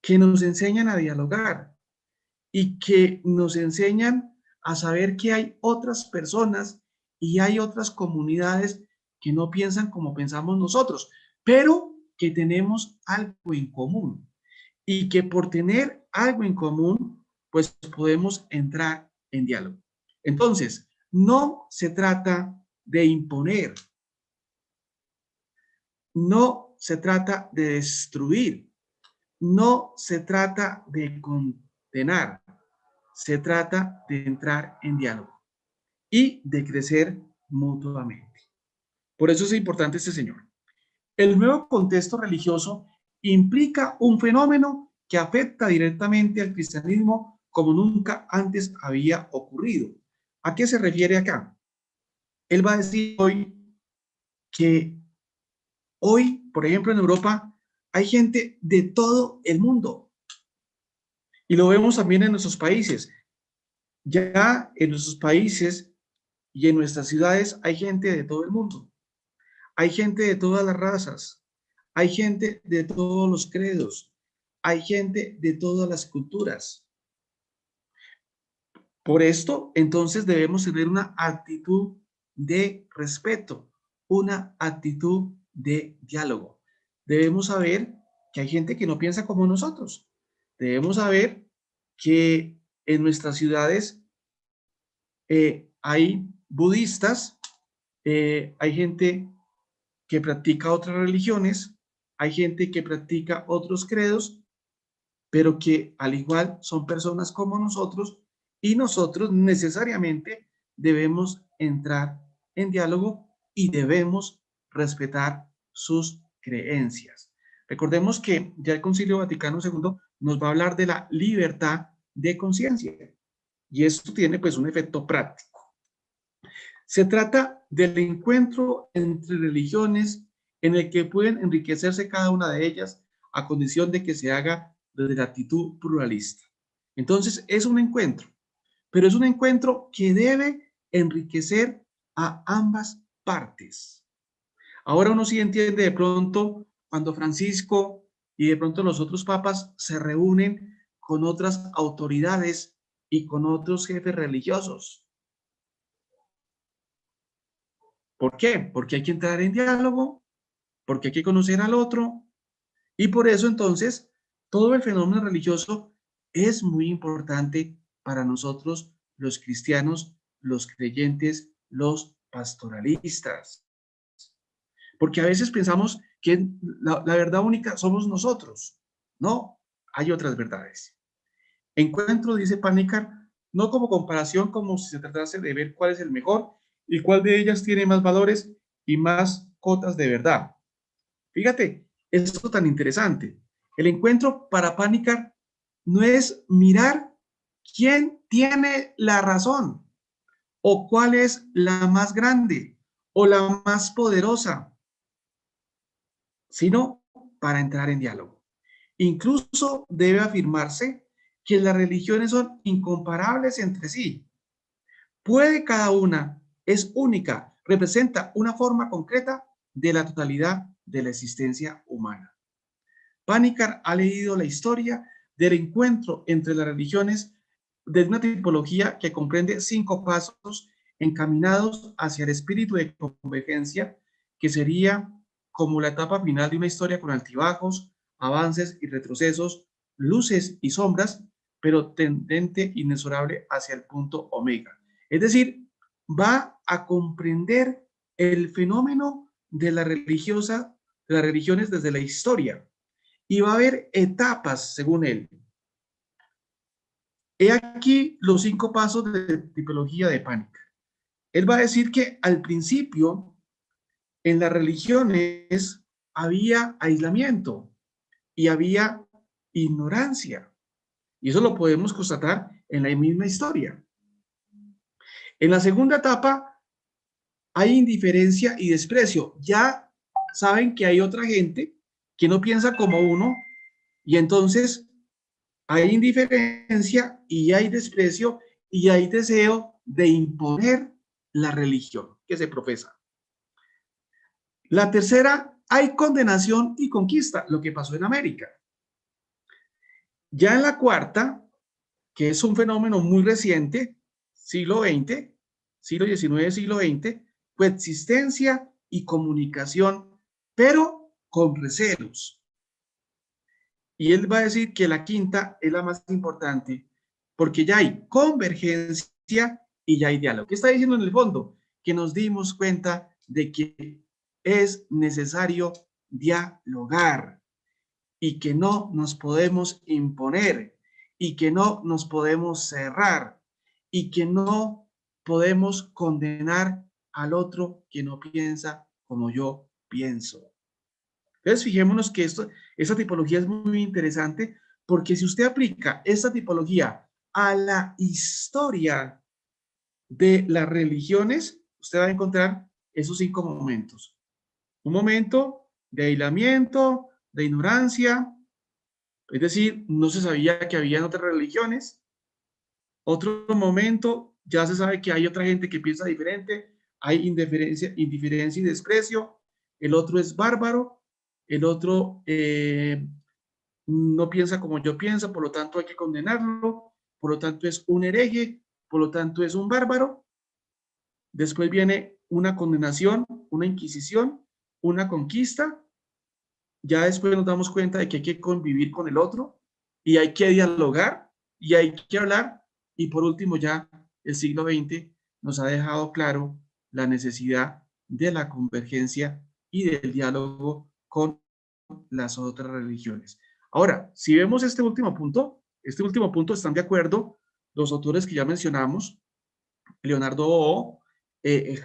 Que nos enseñan a dialogar y que nos enseñan a saber que hay otras personas y hay otras comunidades que no piensan como pensamos nosotros, pero que tenemos algo en común y que por tener algo en común, pues podemos entrar en diálogo. Entonces, no se trata de imponer, no se trata de destruir, no se trata de condenar, se trata de entrar en diálogo y de crecer mutuamente. Por eso es importante este señor. El nuevo contexto religioso implica un fenómeno que afecta directamente al cristianismo como nunca antes había ocurrido. ¿A qué se refiere acá? Él va a decir hoy que hoy, por ejemplo, en Europa hay gente de todo el mundo y lo vemos también en nuestros países. Ya en nuestros países y en nuestras ciudades hay gente de todo el mundo. Hay gente de todas las razas, hay gente de todos los credos, hay gente de todas las culturas. Por esto, entonces, debemos tener una actitud de respeto, una actitud de diálogo. Debemos saber que hay gente que no piensa como nosotros. Debemos saber que en nuestras ciudades hay budistas, hay gente que practica otras religiones, hay gente que practica otros credos, pero que al igual son personas como nosotros y nosotros necesariamente debemos entrar en diálogo y debemos respetar sus creencias. Recordemos que ya el Concilio Vaticano II nos va a hablar de la libertad de conciencia y esto tiene pues un efecto práctico. Se trata del encuentro entre religiones en el que pueden enriquecerse cada una de ellas a condición de que se haga desde la actitud pluralista. Entonces es un encuentro, pero es un encuentro que debe enriquecer a ambas partes. Ahora uno sí entiende de pronto cuando Francisco y de pronto los otros papas se reúnen con otras autoridades y con otros jefes religiosos. ¿Por qué? Porque hay que entrar en diálogo, porque hay que conocer al otro, y por eso entonces todo el fenómeno religioso es muy importante para nosotros los cristianos, los creyentes, los pastoralistas. Porque a veces pensamos que la verdad única somos nosotros. No, hay otras verdades. Encuentro, dice Panikkar, no como comparación, como si se tratase de ver cuál es el mejor y cuál de ellas tiene más valores y más cotas de verdad. Fíjate, esto tan interesante. El encuentro para Panikkar no es mirar quién tiene la razón o cuál es la más grande o la más poderosa, sino para entrar en diálogo. Incluso debe afirmarse que las religiones son incomparables entre sí. Puede cada una, es única, representa una forma concreta de la totalidad de la existencia humana. Panikkar ha leído la historia del encuentro entre las religiones desde una tipología que comprende 5 pasos encaminados hacia el espíritu de convergencia, que sería como la etapa final de una historia con altibajos, avances y retrocesos, luces y sombras, pero tendente inexorable hacia el punto omega. Es decir, va a comprender el fenómeno de las religiones desde la historia y va a haber etapas según él. He aquí los 5 pasos de tipología de Panikkar. Él va a decir que al principio en las religiones había aislamiento y había ignorancia. Y eso lo podemos constatar en la misma historia. En la segunda etapa hay indiferencia y desprecio. Ya saben que hay otra gente que no piensa como uno y entonces hay indiferencia y hay desprecio y hay deseo de imponer la religión que se profesa. La tercera, hay condenación y conquista, lo que pasó en América. Ya en la cuarta, que es un fenómeno muy reciente, siglo XX, siglo XIX, siglo XX, coexistencia y comunicación, pero con recelos. Y él va a decir que la quinta es la más importante, porque ya hay convergencia y ya hay diálogo. ¿Qué está diciendo en el fondo? Que nos dimos cuenta de que es necesario dialogar y que no nos podemos imponer y que no nos podemos cerrar y que no podemos condenar al otro que no piensa como yo pienso. Entonces, fijémonos que esta tipología es muy interesante porque si usted aplica esta tipología a la historia de las religiones, usted va a encontrar esos 5 momentos. Un momento de aislamiento, de ignorancia, es decir, no se sabía que había otras religiones. Otro momento, ya se sabe que hay otra gente que piensa diferente, hay indiferencia y desprecio. El otro es bárbaro, el otro no piensa como yo pienso, por lo tanto hay que condenarlo, por lo tanto es un hereje, por lo tanto es un bárbaro. Después viene una condenación, una inquisición, una conquista. Ya después nos damos cuenta de que hay que convivir con el otro y hay que dialogar y hay que hablar. Y por último, ya el siglo XX nos ha dejado claro la necesidad de la convergencia y del diálogo con las otras religiones. Ahora, si vemos este último punto están de acuerdo los autores que ya mencionamos, Leonardo O,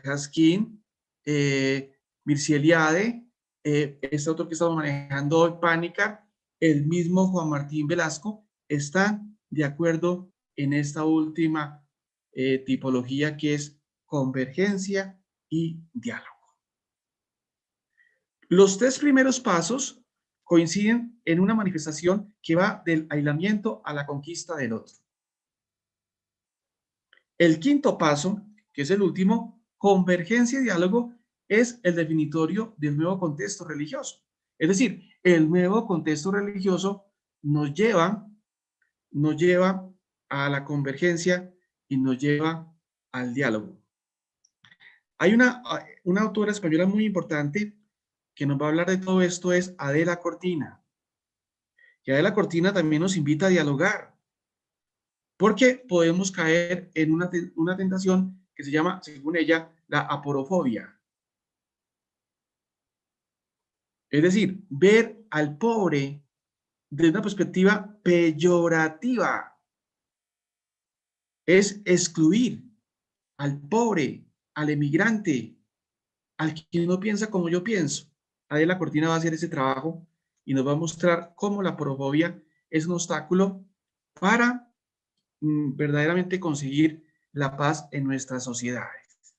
Haskin, Mircea Eliade, este autor que estamos manejando hoy, Pánica, el mismo Juan Martín Velasco, están de acuerdo en esta última tipología que es convergencia y diálogo. Los tres primeros pasos coinciden en una manifestación que va del aislamiento a la conquista del otro. El quinto paso, que es el último, convergencia y diálogo, es el definitorio del nuevo contexto religioso. Es decir, el nuevo contexto religioso nos lleva a la convergencia y nos lleva al diálogo. Hay una autora española muy importante que nos va a hablar de todo esto, es Adela Cortina. Y Adela Cortina también nos invita a dialogar, porque podemos caer en una tentación que se llama, según ella, la aporofobia. Es decir, ver al pobre desde una perspectiva peyorativa. Es excluir al pobre, al emigrante, al que no piensa como yo pienso. Adela Cortina va a hacer ese trabajo y nos va a mostrar cómo la aporofobia es un obstáculo para verdaderamente conseguir la paz en nuestras sociedades.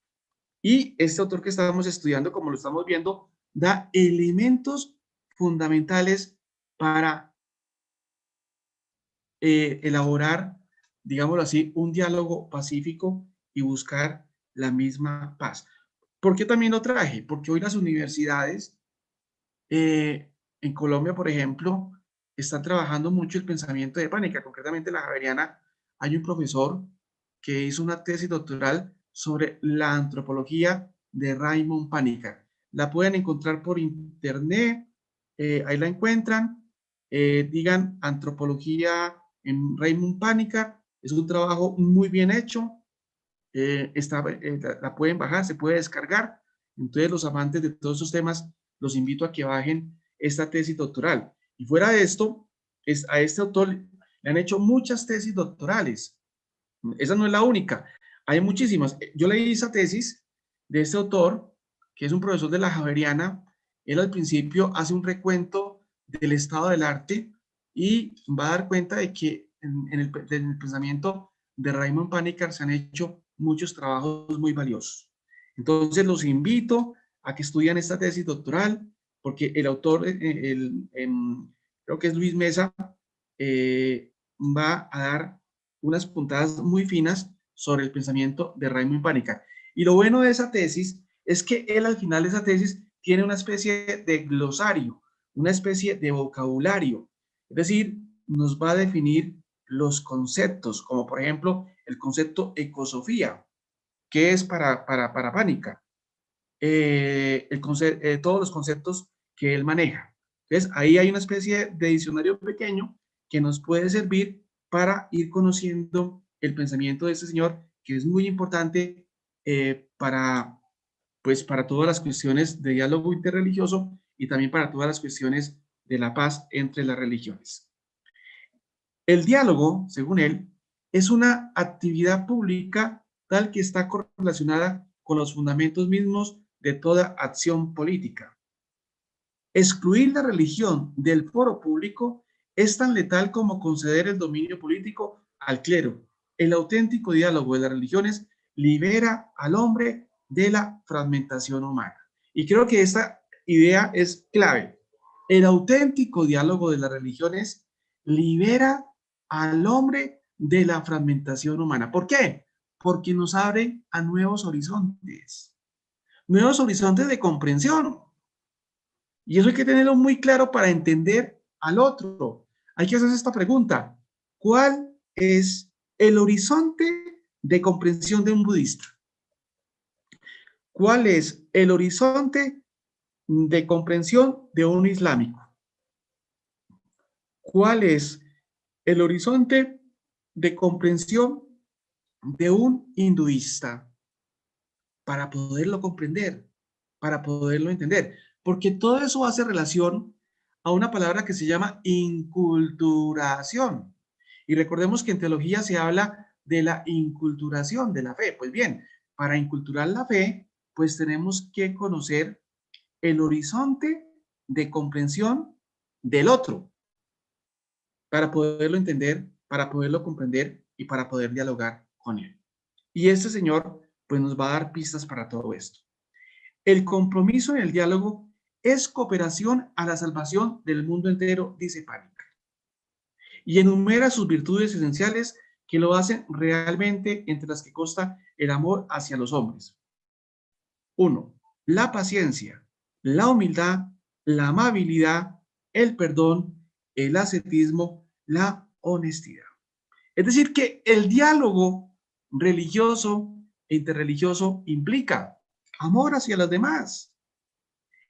Y este autor que estábamos estudiando, como lo estamos viendo, da elementos fundamentales para elaborar, digámoslo así, un diálogo pacífico y buscar la misma paz. ¿Por qué también lo traje? Porque hoy las universidades en Colombia, por ejemplo, están trabajando mucho el pensamiento de Pánica. Concretamente, la Javeriana, hay un profesor que hizo una tesis doctoral sobre la antropología de Raymond Pánica. La pueden encontrar por internet, ahí la encuentran. Digan antropología en Raymond Pánica. Es un trabajo muy bien hecho. La pueden bajar, se puede descargar. Entonces, los amantes de todos esos temas, los invito a que bajen esta tesis doctoral. Y fuera de esto, a este autor le han hecho muchas tesis doctorales. Esa no es la única, hay muchísimas. Yo leí esa tesis de este autor, que es un profesor de la Javeriana. Él al principio hace un recuento del estado del arte y va a dar cuenta de que en el pensamiento de Raymond Pánica se han hecho muchos trabajos muy valiosos. Entonces los invito a que estudien esta tesis doctoral, porque el autor, creo que es Luis Mesa, va a dar unas puntadas muy finas sobre el pensamiento de Raymond Pánica. Y lo bueno de esa tesis es que él al final de esa tesis tiene una especie de glosario, una especie de vocabulario. Es decir, nos va a definir los conceptos, como por ejemplo el concepto ecosofía, que es para Pánica, todos los conceptos que él maneja. Entonces, ahí hay una especie de diccionario pequeño que nos puede servir para ir conociendo el pensamiento de este señor, que es muy importante para todas las cuestiones de diálogo interreligioso y también para todas las cuestiones de la paz entre las religiones. El diálogo, según él, es una actividad pública tal que está correlacionada con los fundamentos mismos de toda acción política. Excluir la religión del foro público es tan letal como conceder el dominio político al clero. El auténtico diálogo de las religiones libera al hombre de la fragmentación humana. Y creo que esta idea es clave. El auténtico diálogo de las religiones libera al hombre de la fragmentación humana. ¿Por qué? Porque nos abre a nuevos horizontes de comprensión. Y eso hay que tenerlo muy claro para entender al otro. Hay que hacerse esta pregunta: ¿cuál es el horizonte de comprensión de un budista? ¿Cuál es el horizonte de comprensión de un islámico? ¿Cuál es el horizonte de comprensión de un hinduista? Para poderlo comprender, para poderlo entender. porque todo eso hace relación a una palabra que se llama inculturación. Y recordemos que en teología se habla de la inculturación de la fe. Pues bien, para inculturar la fe, pues tenemos que conocer el horizonte de comprensión del otro para poderlo entender, para poderlo comprender y para poder dialogar con él. Y este señor, pues nos va a dar pistas para todo esto. El compromiso en el diálogo es cooperación a la salvación del mundo entero, dice Pánica. Y enumera sus virtudes esenciales que lo hacen realmente, entre las que consta el amor hacia los hombres. 1. La paciencia, la humildad, la amabilidad, el perdón, el ascetismo, la honestidad. Es decir, que el diálogo religioso e interreligioso implica amor hacia los demás,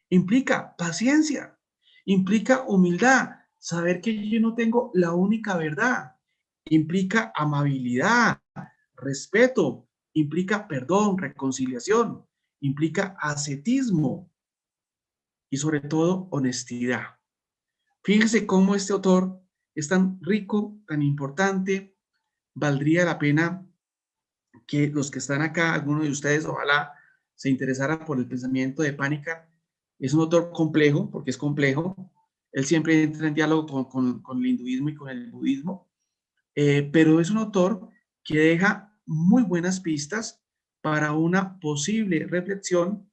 implica paciencia, implica humildad, saber que yo no tengo la única verdad, implica amabilidad, respeto, implica perdón, reconciliación, implica ascetismo y sobre todo honestidad. Fíjense cómo este autor es tan rico, tan importante. Valdría la pena que los que están acá, algunos de ustedes, ojalá se interesara por el pensamiento de Pánica. Es un autor complejo, porque es complejo. Él siempre entra en diálogo con el hinduismo y con el budismo, pero es un autor que deja muy buenas pistas para una posible reflexión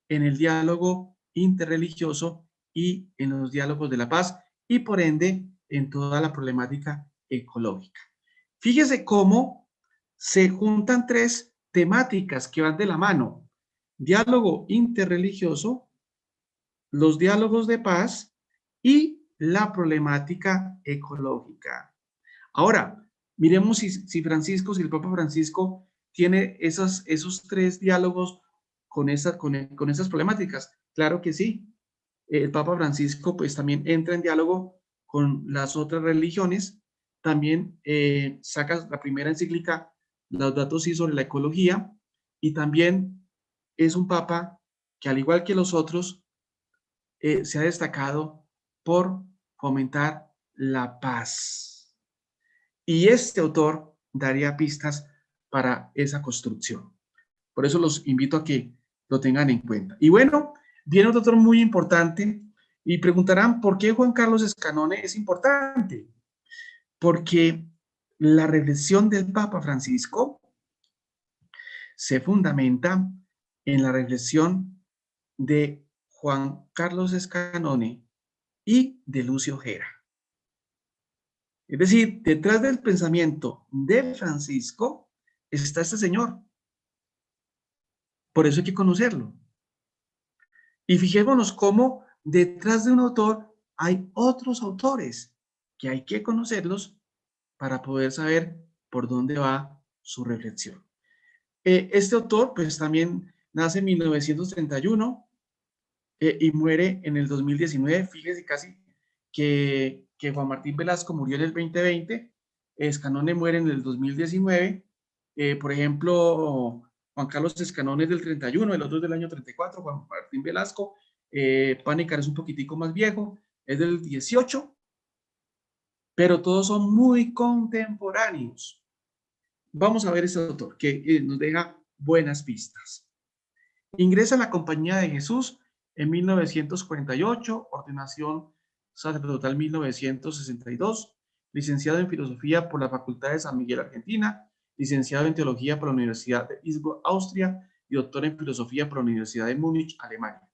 en el diálogo interreligioso y en los diálogos de la paz y por ende en toda la problemática ecológica. Fíjese cómo se juntan tres temáticas que van de la mano: diálogo interreligioso, los diálogos de paz y la problemática ecológica. Ahora, miremos si el Papa Francisco tiene esos tres diálogos con esas problemáticas. Claro que sí. El Papa Francisco pues también entra en diálogo con las otras religiones. También saca la primera encíclica, Laudato Si, sobre la ecología, y también es un papa que, al igual que los otros, se ha destacado por fomentar la paz. Y este autor daría pistas para esa construcción. Por eso los invito a que lo tengan en cuenta. Y bueno, viene otro autor muy importante y preguntarán, ¿por qué Juan Carlos Escanone es importante? Porque la reflexión del Papa Francisco se fundamenta en la reflexión de Juan Carlos Escanone y de Lucio Gera. Es decir, detrás del pensamiento de Francisco está este señor. Por eso hay que conocerlo. Y fijémonos cómo detrás de un autor hay otros autores que hay que conocerlos para poder saber por dónde va su reflexión. Este autor pues también nace en 1931 y muere en el 2019. Fíjese casi que Juan Martín Velasco murió en el 2020, Escanone muere en el 2019. Por ejemplo, Juan Carlos Escanone es del 31, el otro es del año 34, Juan Martín Velasco. Pánica es un poquitico más viejo, es del 18, pero todos son muy contemporáneos. Vamos a ver este autor que nos deja buenas pistas. Ingresa en la Compañía de Jesús en 1948, ordenación sacerdotal 1962, licenciado en Filosofía por la Facultad de San Miguel, Argentina, licenciado en Teología por la Universidad de Innsbruck, Austria, y doctor en Filosofía por la Universidad de Múnich, Alemania.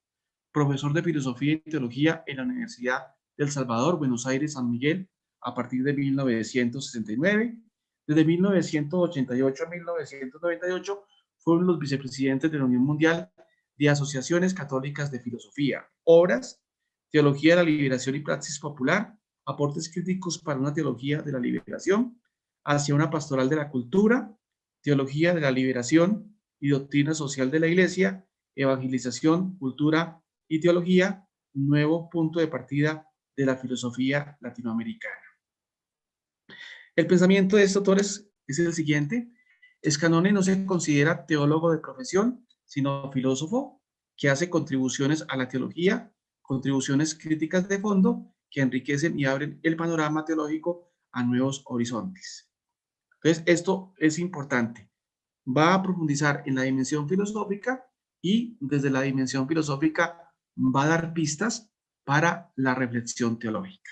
Profesor de Filosofía y Teología en la Universidad del Salvador, Buenos Aires, San Miguel, a partir de 1969. Desde 1988 a 1998 fueron los vicepresidentes de la Unión Mundial de Asociaciones Católicas de Filosofía. Obras: Teología de la Liberación y Praxis Popular, aportes críticos para una teología de la liberación, hacia una pastoral de la cultura, Teología de la Liberación y Doctrina Social de la Iglesia, Evangelización, Cultura y Teología, nuevo punto de partida de la filosofía latinoamericana. El pensamiento de estos autores es el siguiente: Escanone no se considera teólogo de profesión, sino filósofo, que hace contribuciones a la teología, contribuciones críticas de fondo que enriquecen y abren el panorama teológico a nuevos horizontes. Entonces, esto es importante. Va a profundizar en la dimensión filosófica y desde la dimensión filosófica va a dar pistas para la reflexión teológica.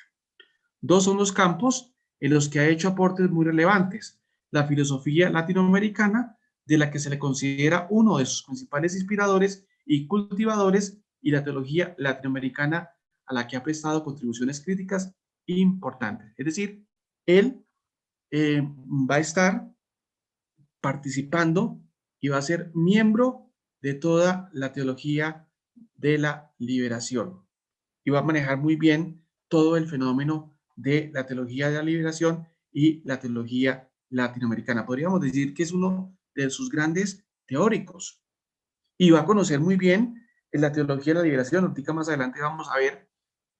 Dos son los campos en los que ha hecho aportes muy relevantes: la filosofía latinoamericana, de la que se le considera uno de sus principales inspiradores y cultivadores, y la teología latinoamericana, a la que ha prestado contribuciones críticas importantes. Es decir, él va a estar participando y va a ser miembro de toda la teología de la liberación y va a manejar muy bien todo el fenómeno de la teología de la liberación y la teología latinoamericana. Podríamos decir que es uno de sus grandes teóricos y va a conocer muy bien la teología de la liberación. Ahorita más adelante vamos a ver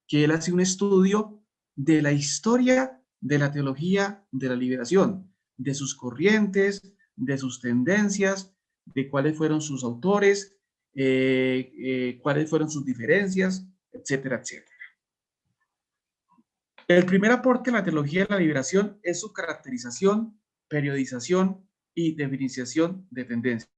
que él hace un estudio de la historia de la teología de la liberación, de sus corrientes, de sus tendencias, de cuáles fueron sus autores, cuáles fueron sus diferencias, etcétera, etcétera. El primer aporte a la teología de la liberación es su caracterización, periodización y definición de tendencias.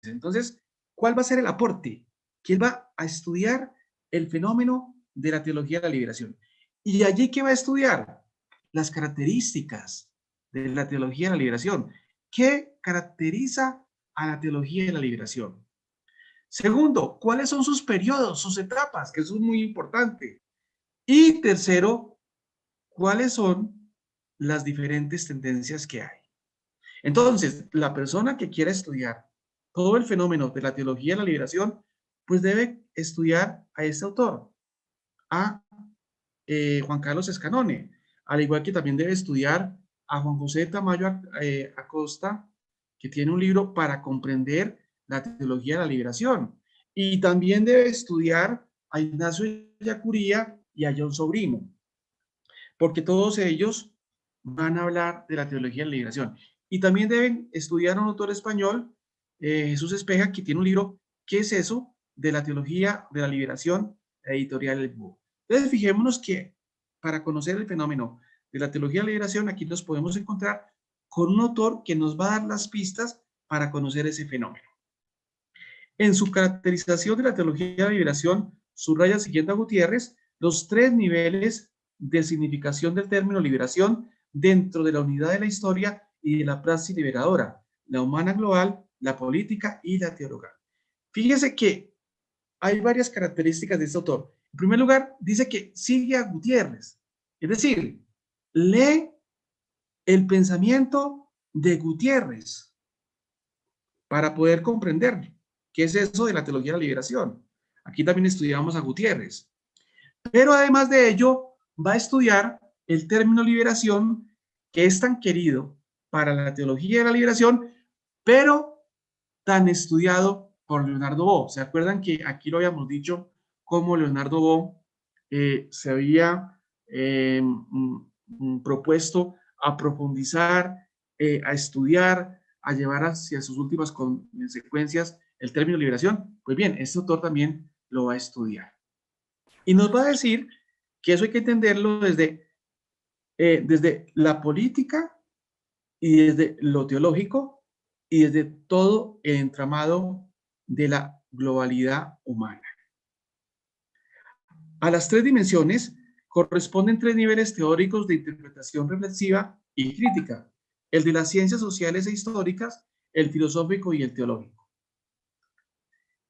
Entonces, ¿cuál va a ser el aporte? Que él va a estudiar el fenómeno de la teología de la liberación. ¿Y allí qué va a estudiar? Las características de la teología de la liberación. ¿Qué caracteriza a la teología de la liberación? Segundo, ¿cuáles son sus periodos, sus etapas? Que eso es muy importante. Y tercero, ¿cuáles son las diferentes tendencias que hay? Entonces, la persona que quiera estudiar todo el fenómeno de la teología de la liberación, pues debe estudiar a este autor, a Juan Carlos Escanone, al igual que también debe estudiar a Juan José Tamayo Acosta, que tiene un libro para comprender la teología de la liberación. Y también debe estudiar a Ignacio Ellacuría y a John Sobrino, porque todos ellos van a hablar de la teología de la liberación. Y también deben estudiar a un autor español, Jesús Espeja, que tiene un libro, ¿qué es eso? De la teología de la liberación, editorial El Búho. Entonces, fijémonos que para conocer el fenómeno de la teología de la liberación, aquí nos podemos encontrar con un autor que nos va a dar las pistas para conocer ese fenómeno. En su caracterización de la teología de la liberación, subraya, siguiendo a Gutiérrez, los tres niveles de significación del término liberación dentro de la unidad de la historia y de la praxis liberadora: la humana global, la política y la teologal. Fíjese que hay varias características de este autor. En primer lugar, dice que sigue a Gutiérrez, es decir, lee el pensamiento de Gutiérrez para poder comprender qué es eso de la teología de la liberación. Aquí también estudiamos a Gutiérrez. Pero además de ello, va a estudiar el término liberación, que es tan querido para la teología de la liberación, pero tan estudiado por Leonardo Bo. ¿Se acuerdan que aquí lo habíamos dicho, cómo Leonardo Bo se había propuesto a profundizar, a estudiar, a llevar hacia sus últimas consecuencias el término liberación? Pues bien, este autor también lo va a estudiar. Y nos va a decir que eso hay que entenderlo desde la política y desde lo teológico y desde todo el entramado de la globalidad humana. A las tres dimensiones corresponden tres niveles teóricos de interpretación reflexiva y crítica: el de las ciencias sociales e históricas, el filosófico y el teológico.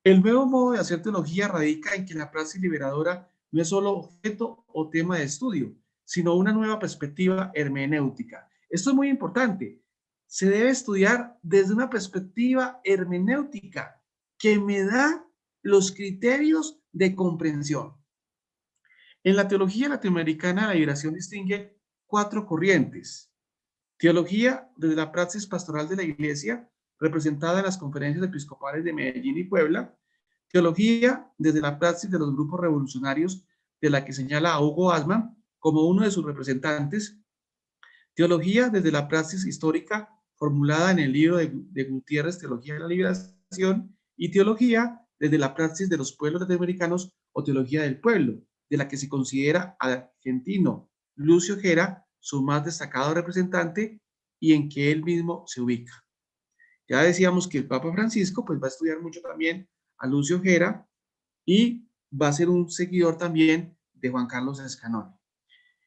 El nuevo modo de hacer teología radica en que la praxis liberadora no es solo objeto o tema de estudio, sino una nueva perspectiva hermenéutica. Esto es muy importante. Se debe estudiar desde una perspectiva hermenéutica que me da los criterios de comprensión. En la teología latinoamericana, la liberación distingue cuatro corrientes: teología desde la praxis pastoral de la Iglesia, representada en las conferencias episcopales de Medellín y Puebla; teología desde la praxis de los grupos revolucionarios, de la que señala a Hugo Asman como uno de sus representantes; teología desde la praxis histórica formulada en el libro de Gutiérrez, Teología de la Liberación; y teología desde la praxis de los pueblos latinoamericanos o teología del pueblo, de la que se considera al argentino Lucio Gera su más destacado representante y en que él mismo se ubica. Ya decíamos que el Papa Francisco pues va a estudiar mucho también a Lucio Gera y va a ser un seguidor también de Juan Carlos Escanone.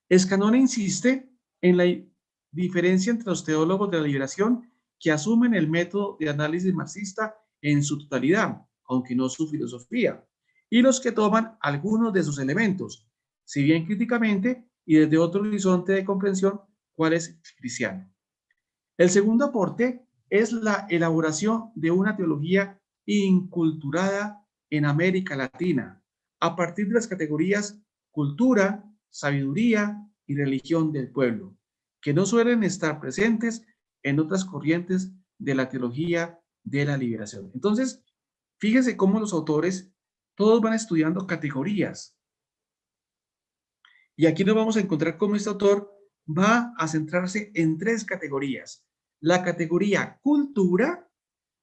Escanone insiste en la diferencia entre los teólogos de la liberación que asumen el método de análisis marxista en su totalidad, aunque no su filosofía, y los que toman algunos de sus elementos, si bien críticamente y desde otro horizonte de comprensión, cuál es cristiano. El segundo aporte es la elaboración de una teología inculturada en América Latina, a partir de las categorías cultura, sabiduría y religión del pueblo, que no suelen estar presentes en otras corrientes de la teología de la liberación. Entonces, fíjense cómo los autores todos van estudiando categorías. Y aquí nos vamos a encontrar cómo este autor va a centrarse en tres categorías: la categoría cultura,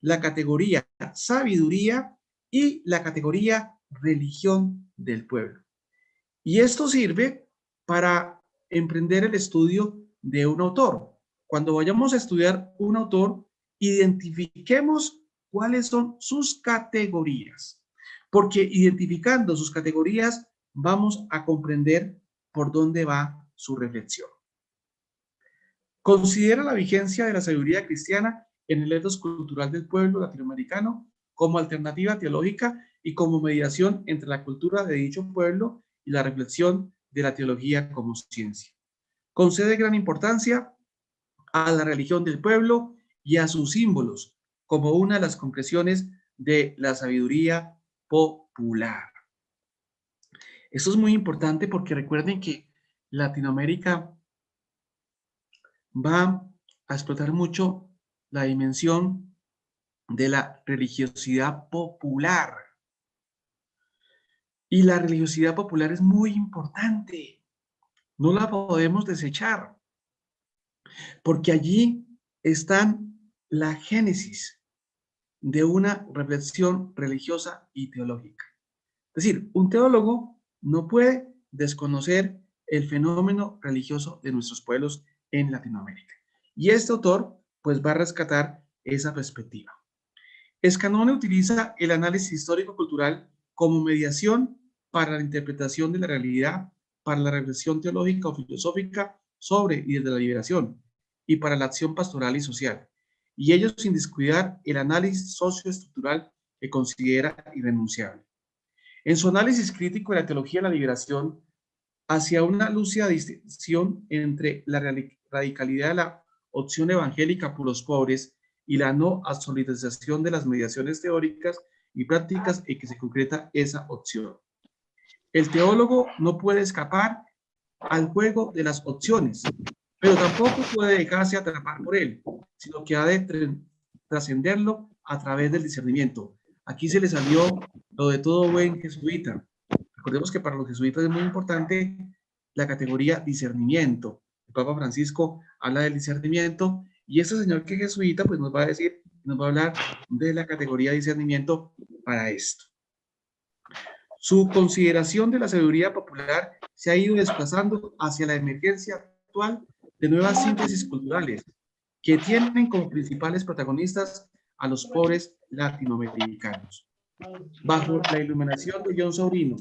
la categoría sabiduría y la categoría religión del pueblo. Y esto sirve para emprender el estudio de un autor. Cuando vayamos a estudiar un autor, identifiquemos cuáles son sus categorías, porque identificando sus categorías vamos a comprender por dónde va su reflexión. Considera la vigencia de la sabiduría cristiana en el ethos cultural del pueblo latinoamericano como alternativa teológica y como mediación entre la cultura de dicho pueblo y la reflexión de la teología como ciencia. Concede gran importancia a la religión del pueblo y a sus símbolos como una de las concreciones de la sabiduría popular. Esto es muy importante porque recuerden que Latinoamérica va a explotar mucho la dimensión de la religiosidad popular. Y la religiosidad popular es muy importante. No la podemos desechar, porque allí están la génesis de una reflexión religiosa y teológica. Es decir, un teólogo no puede desconocer el fenómeno religioso de nuestros pueblos en Latinoamérica. Y este autor, pues, va a rescatar esa perspectiva. Escanone utiliza el análisis histórico-cultural como mediación para la interpretación de la realidad, para la reflexión teológica o filosófica sobre y desde la liberación, y para la acción pastoral y social, y ello sin descuidar el análisis socioestructural que considera irrenunciable. En su análisis crítico de la teología de la liberación, hacia una lúcida distinción entre la radicalidad de la opción evangélica por los pobres y la no absolutización de las mediaciones teóricas y prácticas en que se concreta esa opción. El teólogo no puede escapar al juego de las opciones, pero tampoco puede dejarse atrapar por él, sino que ha de trascenderlo a través del discernimiento. Aquí se le salió lo de todo buen jesuita. Recordemos que para los jesuitas es muy importante la categoría discernimiento. El Papa Francisco habla del discernimiento y este señor que es jesuita pues nos va a decir, nos va a hablar de la categoría discernimiento para esto. Su consideración de la sabiduría popular se ha ido desplazando hacia la emergencia actual de nuevas síntesis culturales que tienen como principales protagonistas a los pobres latinoamericanos. Bajo la iluminación de John Sobrino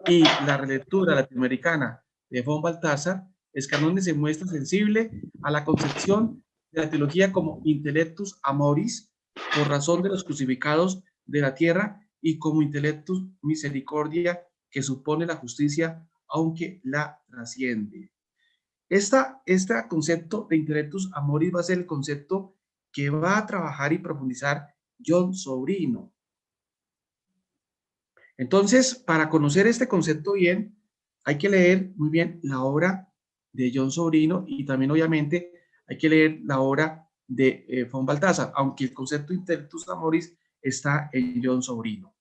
y la relectura latinoamericana de von Balthasar, Escanone se muestra sensible a la concepción de la teología como intellectus amoris, por razón de los crucificados de la tierra, y como intellectus misericordia, que supone la justicia, aunque la trasciende. Este concepto de intellectus amoris va a ser el concepto que va a trabajar y profundizar John Sobrino. Entonces, para conocer este concepto bien, hay que leer muy bien la obra de John Sobrino y también, obviamente, hay que leer la obra de von Balthasar, aunque el concepto intellectus amoris está en John Sobrino.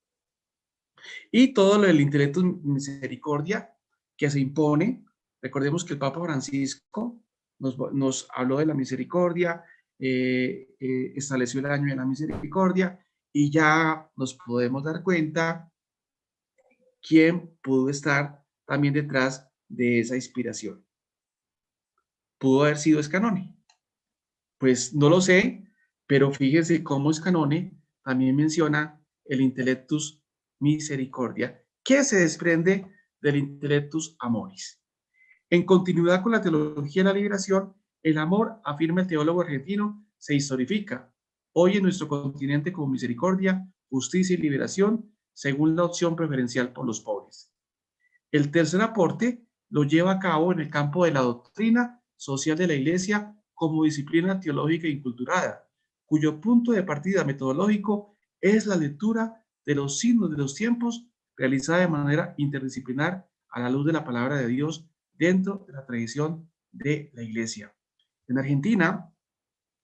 Y todo lo del intellectus misericordia que se impone. Recordemos que el Papa Francisco nos habló de la misericordia, estableció el año de la misericordia y ya nos podemos dar cuenta quién pudo estar también detrás de esa inspiración. ¿Pudo haber sido Scanone? Pues no lo sé, pero fíjense cómo Scanone también menciona el intellectus misericordia, que se desprende del intellectus amoris. En continuidad con la teología de la liberación, el amor, afirma el teólogo argentino, se historifica hoy en nuestro continente como misericordia, justicia y liberación, según la opción preferencial por los pobres. El tercer aporte lo lleva a cabo en el campo de la doctrina social de la Iglesia como disciplina teológica inculturada, cuyo punto de partida metodológico es la lectura de los signos de los tiempos realizada de manera interdisciplinar a la luz de la palabra de Dios dentro de la tradición de la Iglesia. En Argentina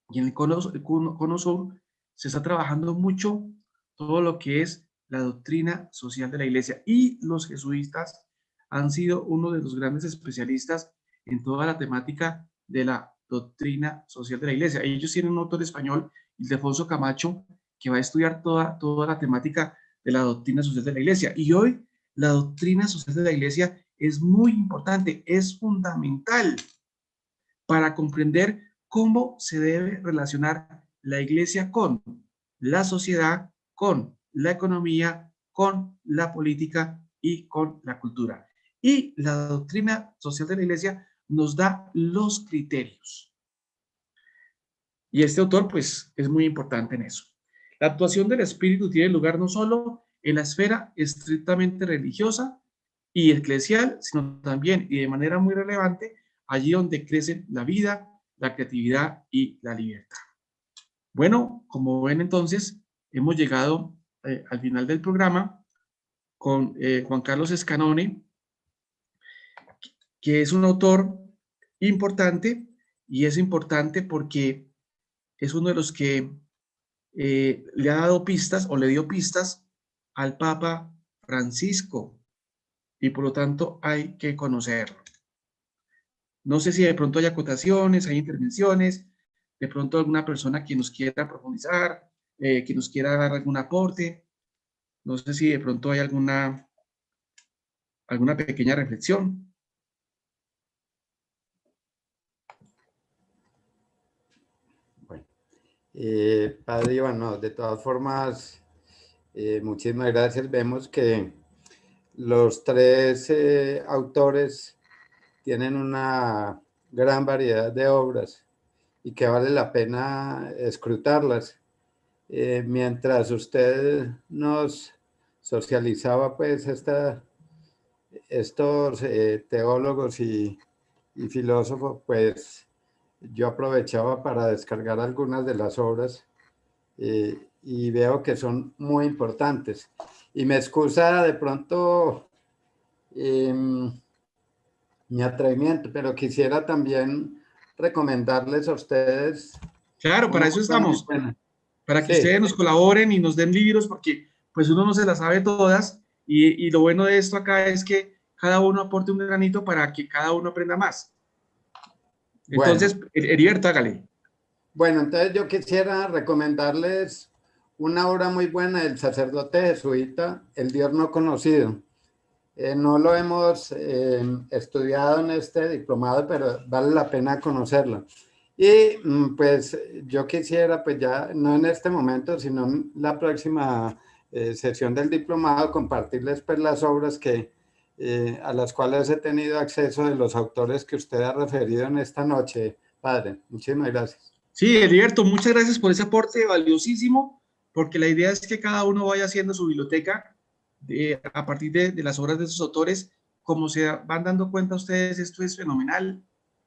y en el Cono Sur se está trabajando mucho todo lo que es la doctrina social de la Iglesia, y los jesuitas han sido uno de los grandes especialistas en toda la temática de la doctrina social de la Iglesia. Ellos tienen un autor español, Ildefonso Camacho, que va a estudiar toda la temática de la doctrina social de la Iglesia. Y hoy la doctrina social de la Iglesia es muy importante, es fundamental para comprender cómo se debe relacionar la Iglesia con la sociedad, con la economía, con la política y con la cultura. Y la doctrina social de la Iglesia nos da los criterios. Y este autor, pues, es muy importante en eso. La actuación del Espíritu tiene lugar no solo en la esfera estrictamente religiosa y eclesial, sino también, y de manera muy relevante, allí donde crecen la vida, la creatividad y la libertad. Bueno, como ven entonces, hemos llegado al final del programa con Juan Carlos Scanone, que es un autor importante, y es importante porque es uno de los que le ha dado pistas o le dio pistas al Papa Francisco, y por lo tanto hay que conocerlo. No sé si de pronto hay acotaciones, hay intervenciones, de pronto alguna persona que nos quiera profundizar, que nos quiera dar algún aporte. No sé si de pronto hay alguna pequeña reflexión. Bueno, Padre Iván, no, de todas formas, muchísimas gracias. Vemos que los tres autores tienen una gran variedad de obras y que vale la pena escrutarlas. Mientras usted nos socializaba pues estos teólogos y filósofos, pues yo aprovechaba para descargar algunas de las obras y veo que son muy importantes. Y me excusa de pronto mi atrevimiento, pero quisiera también recomendarles a ustedes. Claro, para eso estamos, para que ustedes nos colaboren y nos den libros, porque pues uno no se las sabe todas, y lo bueno de esto acá es que cada uno aporte un granito para que cada uno aprenda más. Entonces, bueno, Heriberto, hágale. Bueno, entonces yo quisiera recomendarles una obra muy buena del sacerdote jesuita, El Dios no conocido. No lo hemos estudiado en este diplomado, pero vale la pena conocerlo. Y pues yo quisiera, pues ya no en este momento, sino en la próxima sesión del diplomado, compartirles pues las obras a las cuales he tenido acceso de los autores que usted ha referido en esta noche, padre. Muchísimas gracias. Sí, Heriberto, muchas gracias por ese aporte valiosísimo, porque la idea es que cada uno vaya haciendo su biblioteca a partir de las obras de esos autores. Como se van dando cuenta ustedes, esto es fenomenal,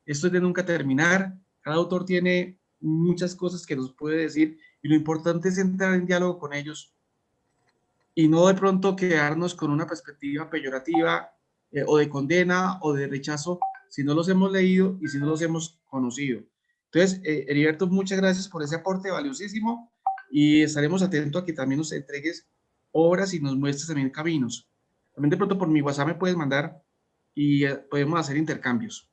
esto es de nunca terminar. Cada autor tiene muchas cosas que nos puede decir, y lo importante es entrar en diálogo con ellos y no de pronto quedarnos con una perspectiva peyorativa o de condena o de rechazo si no los hemos leído y si no los hemos conocido. Entonces, Heriberto, muchas gracias por ese aporte valiosísimo, y estaremos atentos a que también nos entregues obras y nos muestres también caminos. También de pronto por mi WhatsApp me puedes mandar y podemos hacer intercambios.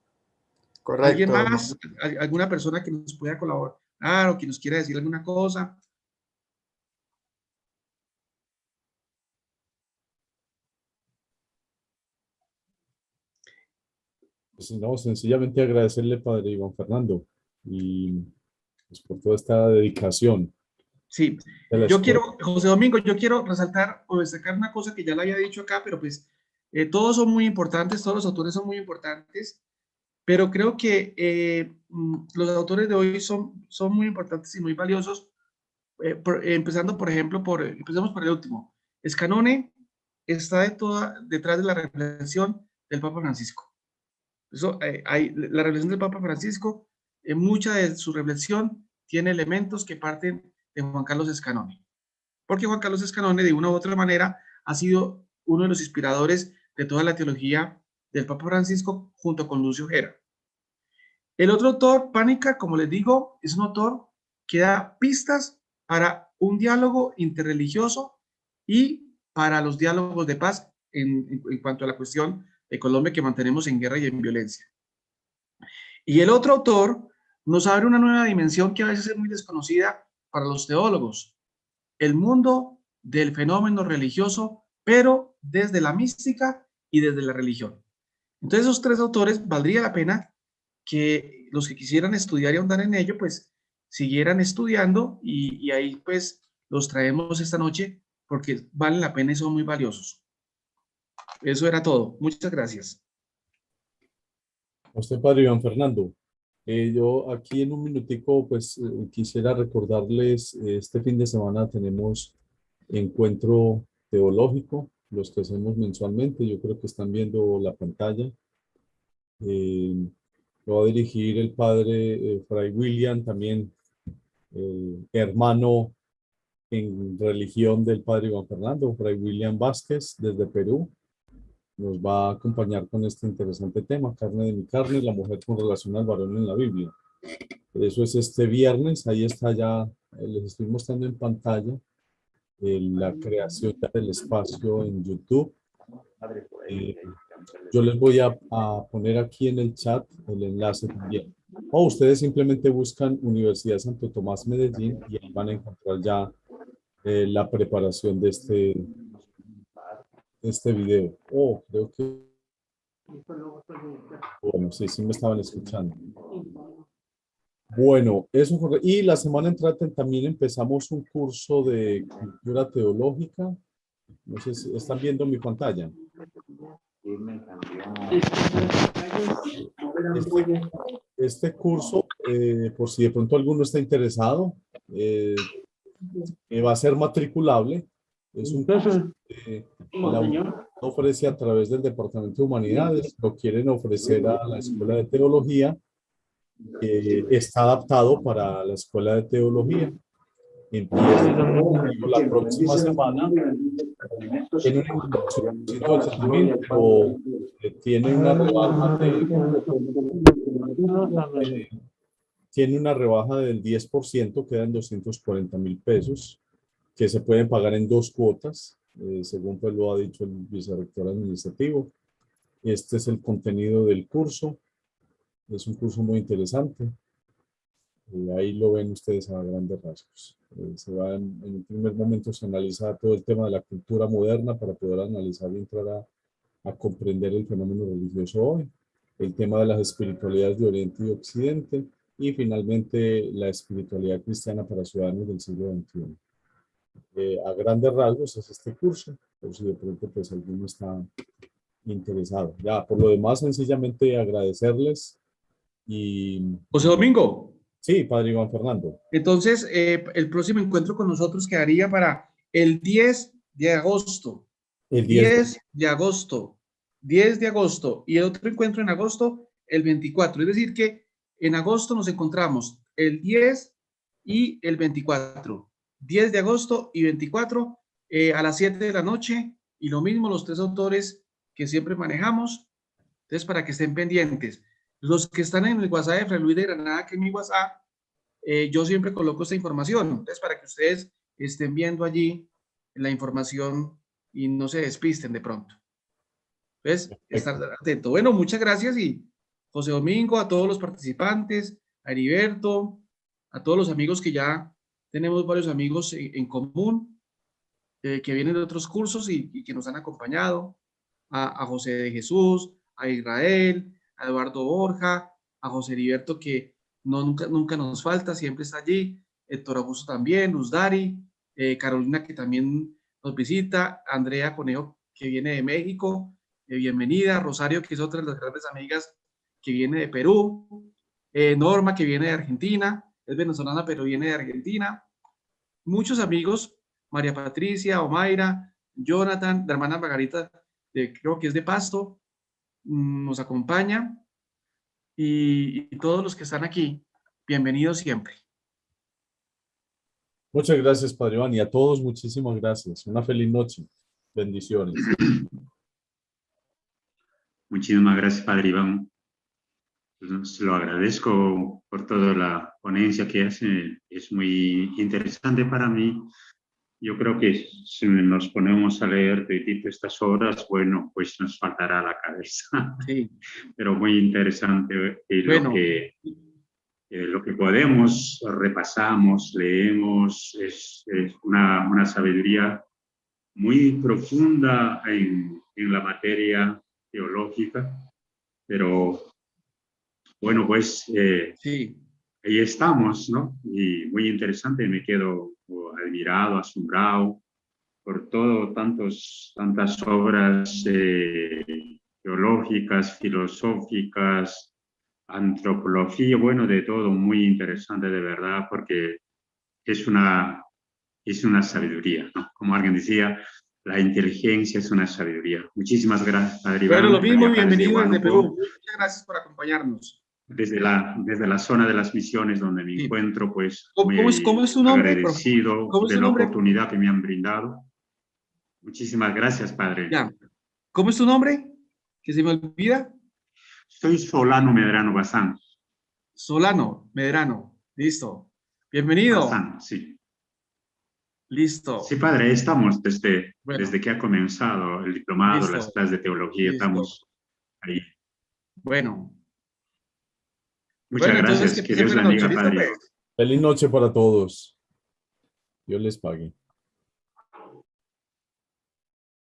Correcto. ¿Alguien más? ¿Alguna persona que nos pueda colaborar o que nos quiera decir alguna cosa? no, sencillamente agradecerle, Padre Iván Fernando, y pues, por toda esta dedicación Sí, de la yo escuela. quiero, José Domingo, yo quiero resaltar o destacar una cosa que ya la había dicho acá, pero pues todos son muy importantes, todos los autores son muy importantes, pero creo que los autores de hoy son muy importantes y muy valiosos, empezando, por ejemplo, empecemos por el último. Escanone está detrás de la reflexión del Papa Francisco. Eso, la reflexión del Papa Francisco, en mucha de su reflexión, tiene elementos que parten de Juan Carlos Escanone. Porque Juan Carlos Escanone, de una u otra manera, ha sido uno de los inspiradores de toda la teología del Papa Francisco, junto con Lucio Gera. El otro autor, Pánica, como les digo, es un autor que da pistas para un diálogo interreligioso y para los diálogos de paz en cuanto a la cuestión de Colombia que mantenemos en guerra y en violencia. Y el otro autor nos abre una nueva dimensión que a veces es muy desconocida para los teólogos, el mundo del fenómeno religioso, pero desde la mística y desde la religión. Entonces, esos tres autores valdría la pena que los que quisieran estudiar y ahondar en ello, pues siguieran estudiando y ahí pues los traemos esta noche porque valen la pena y son muy valiosos. Eso era todo. Muchas gracias. A usted, Padre Iván Fernando. Yo aquí en un minutico, pues quisiera recordarles, este fin de semana tenemos encuentro teológico, los que hacemos mensualmente, yo creo que están viendo la pantalla. Lo va a dirigir el Padre Fray William, también hermano en religión del Padre Iván Fernando, Fray William Vázquez, desde Perú. Nos va a acompañar con este interesante tema, carne de mi carne, la mujer con relación al varón en la Biblia. Eso es este viernes, ahí está ya, les estoy mostrando en pantalla la creación del espacio en YouTube. Yo les voy a poner aquí en el chat el enlace también. O ustedes simplemente buscan Universidad Santo Tomás Medellín y ahí van a encontrar ya la preparación de este video. Oh, creo que... Bueno, sí, sí me estaban escuchando. Bueno, eso fue. Y la semana entrante también empezamos un curso de cultura teológica. No sé si están viendo mi pantalla. Este curso, por si de pronto alguno está interesado, va a ser matriculable. Es un curso que la ofrece a través del Departamento de Humanidades. Lo quieren ofrecer a la Escuela de Teología. Está adaptado para la Escuela de Teología. Empieza la próxima semana. Tiene una inversión de 180.000, pero tiene una rebaja tiene una rebaja del 10%, quedan 240.000 pesos, que se pueden pagar en 2 cuotas, según pues lo ha dicho el vicerrector administrativo. Este es el contenido del curso. Es un curso muy interesante. Ahí lo ven ustedes a grandes rasgos. En el primer momento se analiza todo el tema de la cultura moderna para poder analizar y entrar a comprender el fenómeno religioso hoy, el tema de las espiritualidades de Oriente y Occidente y finalmente la espiritualidad cristiana para ciudadanos del siglo XXI. A grandes rasgos es este curso, por si de pronto pues alguno está interesado. Ya, por lo demás, sencillamente agradecerles y... José Domingo. Sí, Padre Iván Fernando. Entonces, el próximo encuentro con nosotros quedaría para el 10 de agosto. El 10 de agosto. 10 de agosto. Y el otro encuentro en agosto, el 24. Es decir, que en agosto nos encontramos el 10 y el 24. 10 de agosto y 24 a las 7 de la noche. Y lo mismo los tres autores que siempre manejamos. Entonces, para que estén pendientes. Los que están en el WhatsApp de Fray Luis de Granada, que es mi WhatsApp, yo siempre coloco esta información. Entonces, para que ustedes estén viendo allí la información y no se despisten de pronto. ¿Ves? Estar atento. Bueno, muchas gracias y José Domingo, a todos los participantes, a Heriberto, a todos los amigos que ya tenemos varios amigos en común, que vienen de otros cursos y que nos han acompañado, a José de Jesús, a Israel, a Eduardo Borja, a José Heriberto, que nunca nos falta, siempre está allí, Héctor Augusto también, Luz Dari, Carolina, que también nos visita, Andrea Conejo, que viene de México, bienvenida, Rosario, que es otra de las grandes amigas que viene de Perú, Norma, que viene de Argentina, es venezolana, pero viene de Argentina, muchos amigos, María Patricia, Omaira, Jonathan, la hermana Margarita, creo que es de Pasto, nos acompaña, y todos los que están aquí, bienvenidos siempre. Muchas gracias, Padre Iván, y a todos muchísimas gracias. Una feliz noche. Bendiciones. Muchísimas gracias, Padre Iván. Se lo agradezco por toda la ponencia que hace. Es muy interesante para mí. Yo creo que si nos ponemos a leer de estas horas, bueno, pues nos faltará la cabeza. Sí. Pero muy interesante Bueno. lo que podemos, repasamos, leemos, es una sabiduría muy profunda en la materia teológica, pero bueno, pues Sí. ahí estamos, ¿no? Y muy interesante, me quedo admirado, asombrado por tantas obras teológicas, filosóficas, antropología, bueno, de todo, muy interesante de verdad, porque es una sabiduría, ¿no? Como alguien decía, la inteligencia es una sabiduría. Muchísimas gracias, Padre Iván. Bueno, lo mismo, María Paz de bienvenido desde Perú. Huánuco. Muchas gracias por acompañarnos. Desde la zona de las misiones donde me encuentro, pues ¿Cómo es su nombre? agradecido ¿Cómo es de su la nombre? oportunidad que me han brindado. Muchísimas gracias, Padre. Ya. ¿Cómo es tu nombre? Que se me olvida. Soy Solano Medrano Bazán. Solano Medrano. Listo. Bienvenido. Bazán, sí. Listo. Sí, Padre, estamos desde que ha comenzado el diplomado, Listo. las clases de teología, Listo. estamos ahí. Bueno. Muchas gracias. Que Dios la bendiga, Padre. Feliz noche para todos. Dios les pague.